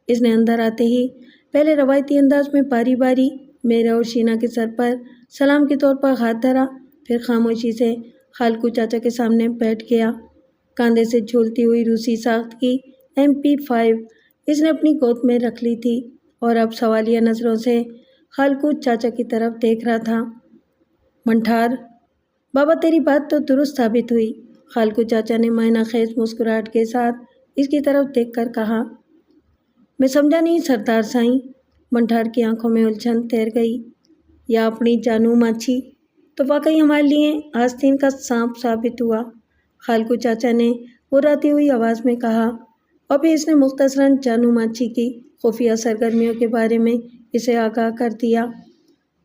اس نے اندر آتے ہی پہلے روایتی انداز میں باری باری میرے اور شینا کے سر پر سلام کے طور پر ہاتھ دھرا، پھر خاموشی سے خالقو چاچا کے سامنے بیٹھ گیا۔ کاندھے سے جھولتی ہوئی روسی ساخت کی MP5 اس نے اپنی گود میں رکھ لی تھی اور اب سوالیہ نظروں سے خالقو چاچا کی طرف دیکھ رہا تھا۔ منٹھار بابا تیری بات تو درست ثابت ہوئی، خالقو چاچا نے معنی خیز مسکراہٹ کے ساتھ اس کی طرف دیکھ کر کہا۔ میں سمجھا نہیں سردار سائیں۔ منٹھار کی آنکھوں میں الجھن تیر گئی۔ یا اپنی جانو ماچی تو واقعی ہمارے لیے آستین کا سانپ ثابت ہوا، خالقو چاچا نے اراتی ہوئی آواز میں کہا، اور پھر اس نے مختصراً جانو ماچی کی خفیہ سرگرمیوں کے بارے میں اسے آگاہ کر دیا۔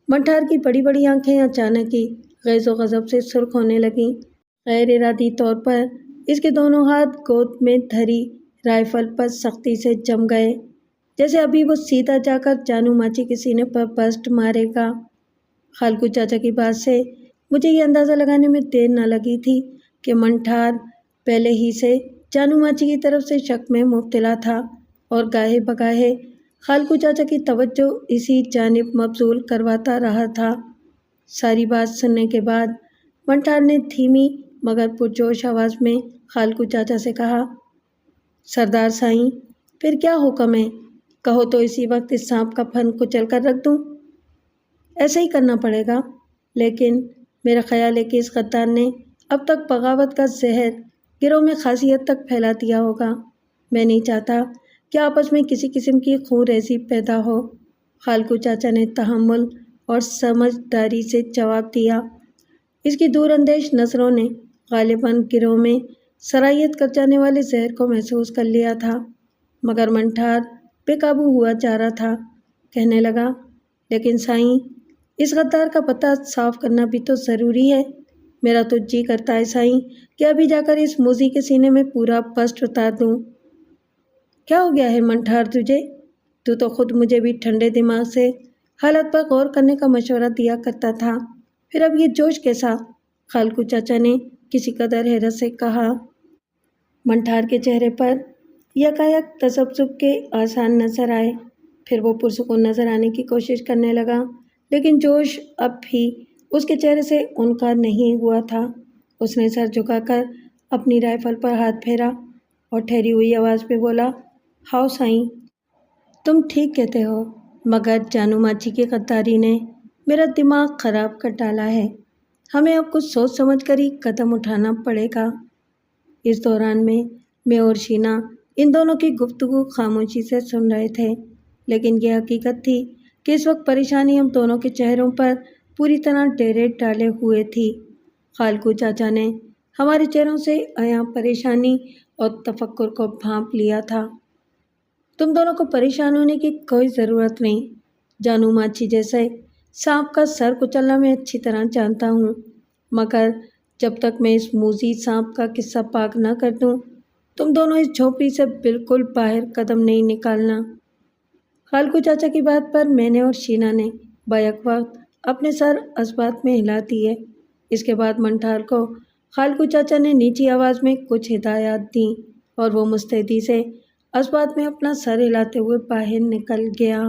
منٹھار کی بڑی بڑی آنکھیں اچانک ہی غیظ و غضب سے سرخ ہونے لگیں۔ غیر ارادی طور پر اس کے دونوں ہاتھ گود میں دھری رائفل پر سختی سے جم گئے، جیسے ابھی وہ سیدھا جا کر جانو ماچی کے سینے پر بسٹ مارے گا۔ خالکو چاچا کی بات سے مجھے یہ اندازہ لگانے میں دیر نہ لگی تھی کہ منٹھار پہلے ہی سے جانو ماچی کی طرف سے شک میں مبتلا تھا اور گاہے بگاہے خالکو چاچا کی توجہ اسی جانب مبذول کرواتا رہا تھا۔ ساری بات سننے کے بعد منٹھار نے دھیمی مگر پرجوش آواز میں خالکو چاچا سے کہا، سردار سائیں، پھر کیا حکم ہے؟ کہو تو اسی وقت اس سانپ کا پھن کچل کر رکھ دوں۔ ایسا ہی کرنا پڑے گا، لیکن میرا خیال ہے کہ اس غدار نے اب تک بغاوت کا زہر گروہ میں خاصی حد تک پھیلا دیا ہوگا۔ میں نہیں چاہتا کہ آپس میں کسی قسم کی خون ریزی پیدا ہو۔ خالکو چاچا نے تحمل اور سمجھداری سے جواب دیا۔ اس کی دور اندیش نظروں نے غالباً گروہ میں سرایت کر جانے والے زہر کو محسوس کر لیا تھا، مگر منٹھار بے قابو ہوا جا رہا تھا۔ کہنے لگا، لیکن سائیں، اس غدار کا پتہ صاف کرنا بھی تو ضروری ہے۔ میرا تو جی کرتا ہے سائیں کہ ابھی جا کر اس موذی کے سینے میں پورا بسٹ اتار دوں۔ کیا ہو گیا ہے منٹھار تجھے؟ تو خود مجھے بھی ٹھنڈے دماغ سے حالت پر غور کرنے کا مشورہ دیا کرتا تھا، پھر اب یہ جوش کیسا؟ خالکو چاچا نے کسی قدر حیرت سے کہا۔ منٹھار کے چہرے پر یکایک تذبذب کے آثار نظر آئے، پھر وہ پرسکون نظر آنے کی کوشش کرنے لگا، لیکن جوش اب بھی اس کے چہرے سے انکار نہیں ہوا تھا۔ اس نے سر جھکا کر اپنی رائفل پر ہاتھ پھیرا اور ٹھہری ہوئی آواز میں بولا، ہاؤ سائیں، تم ٹھیک کہتے ہو، مگر جانو ماچی کی غداری نے میرا دماغ خراب کر ڈالا ہے۔ ہمیں اب کچھ سوچ سمجھ کر ہی قدم اٹھانا پڑے گا۔ اس دوران میں اور شینا ان دونوں کی گفتگو خاموشی سے سن رہے تھے، لیکن یہ حقیقت تھی کہ اس وقت پریشانی ہم دونوں کے چہروں پر پوری طرح ڈیرے ڈالے ہوئے تھی۔ خالکو چاچا نے ہمارے چہروں سے عیاں پریشانی اور تفکر کو بھانپ لیا تھا۔ تم دونوں کو پریشان ہونے کی کوئی ضرورت نہیں۔ جانو ماچی جیسے سانپ کا سر کچلنا میں اچھی طرح جانتا ہوں، مگر جب تک میں اس موذی سانپ کا قصہ پاک نہ کر دوں، تم دونوں اس جھونپڑی سے بالکل باہر قدم نہیں نکالنا۔ خالکو چاچا کی بات پر میں نے اور شینا نے بیک وقت اپنے سر اثبات میں ہلا دیے۔ اس کے بعد منٹھار کو خالکو چاچا نے نیچی آواز میں کچھ ہدایات دیں اور وہ مستعدی سے اثبات میں اپنا سر ہلاتے ہوئے باہر نکل گیا۔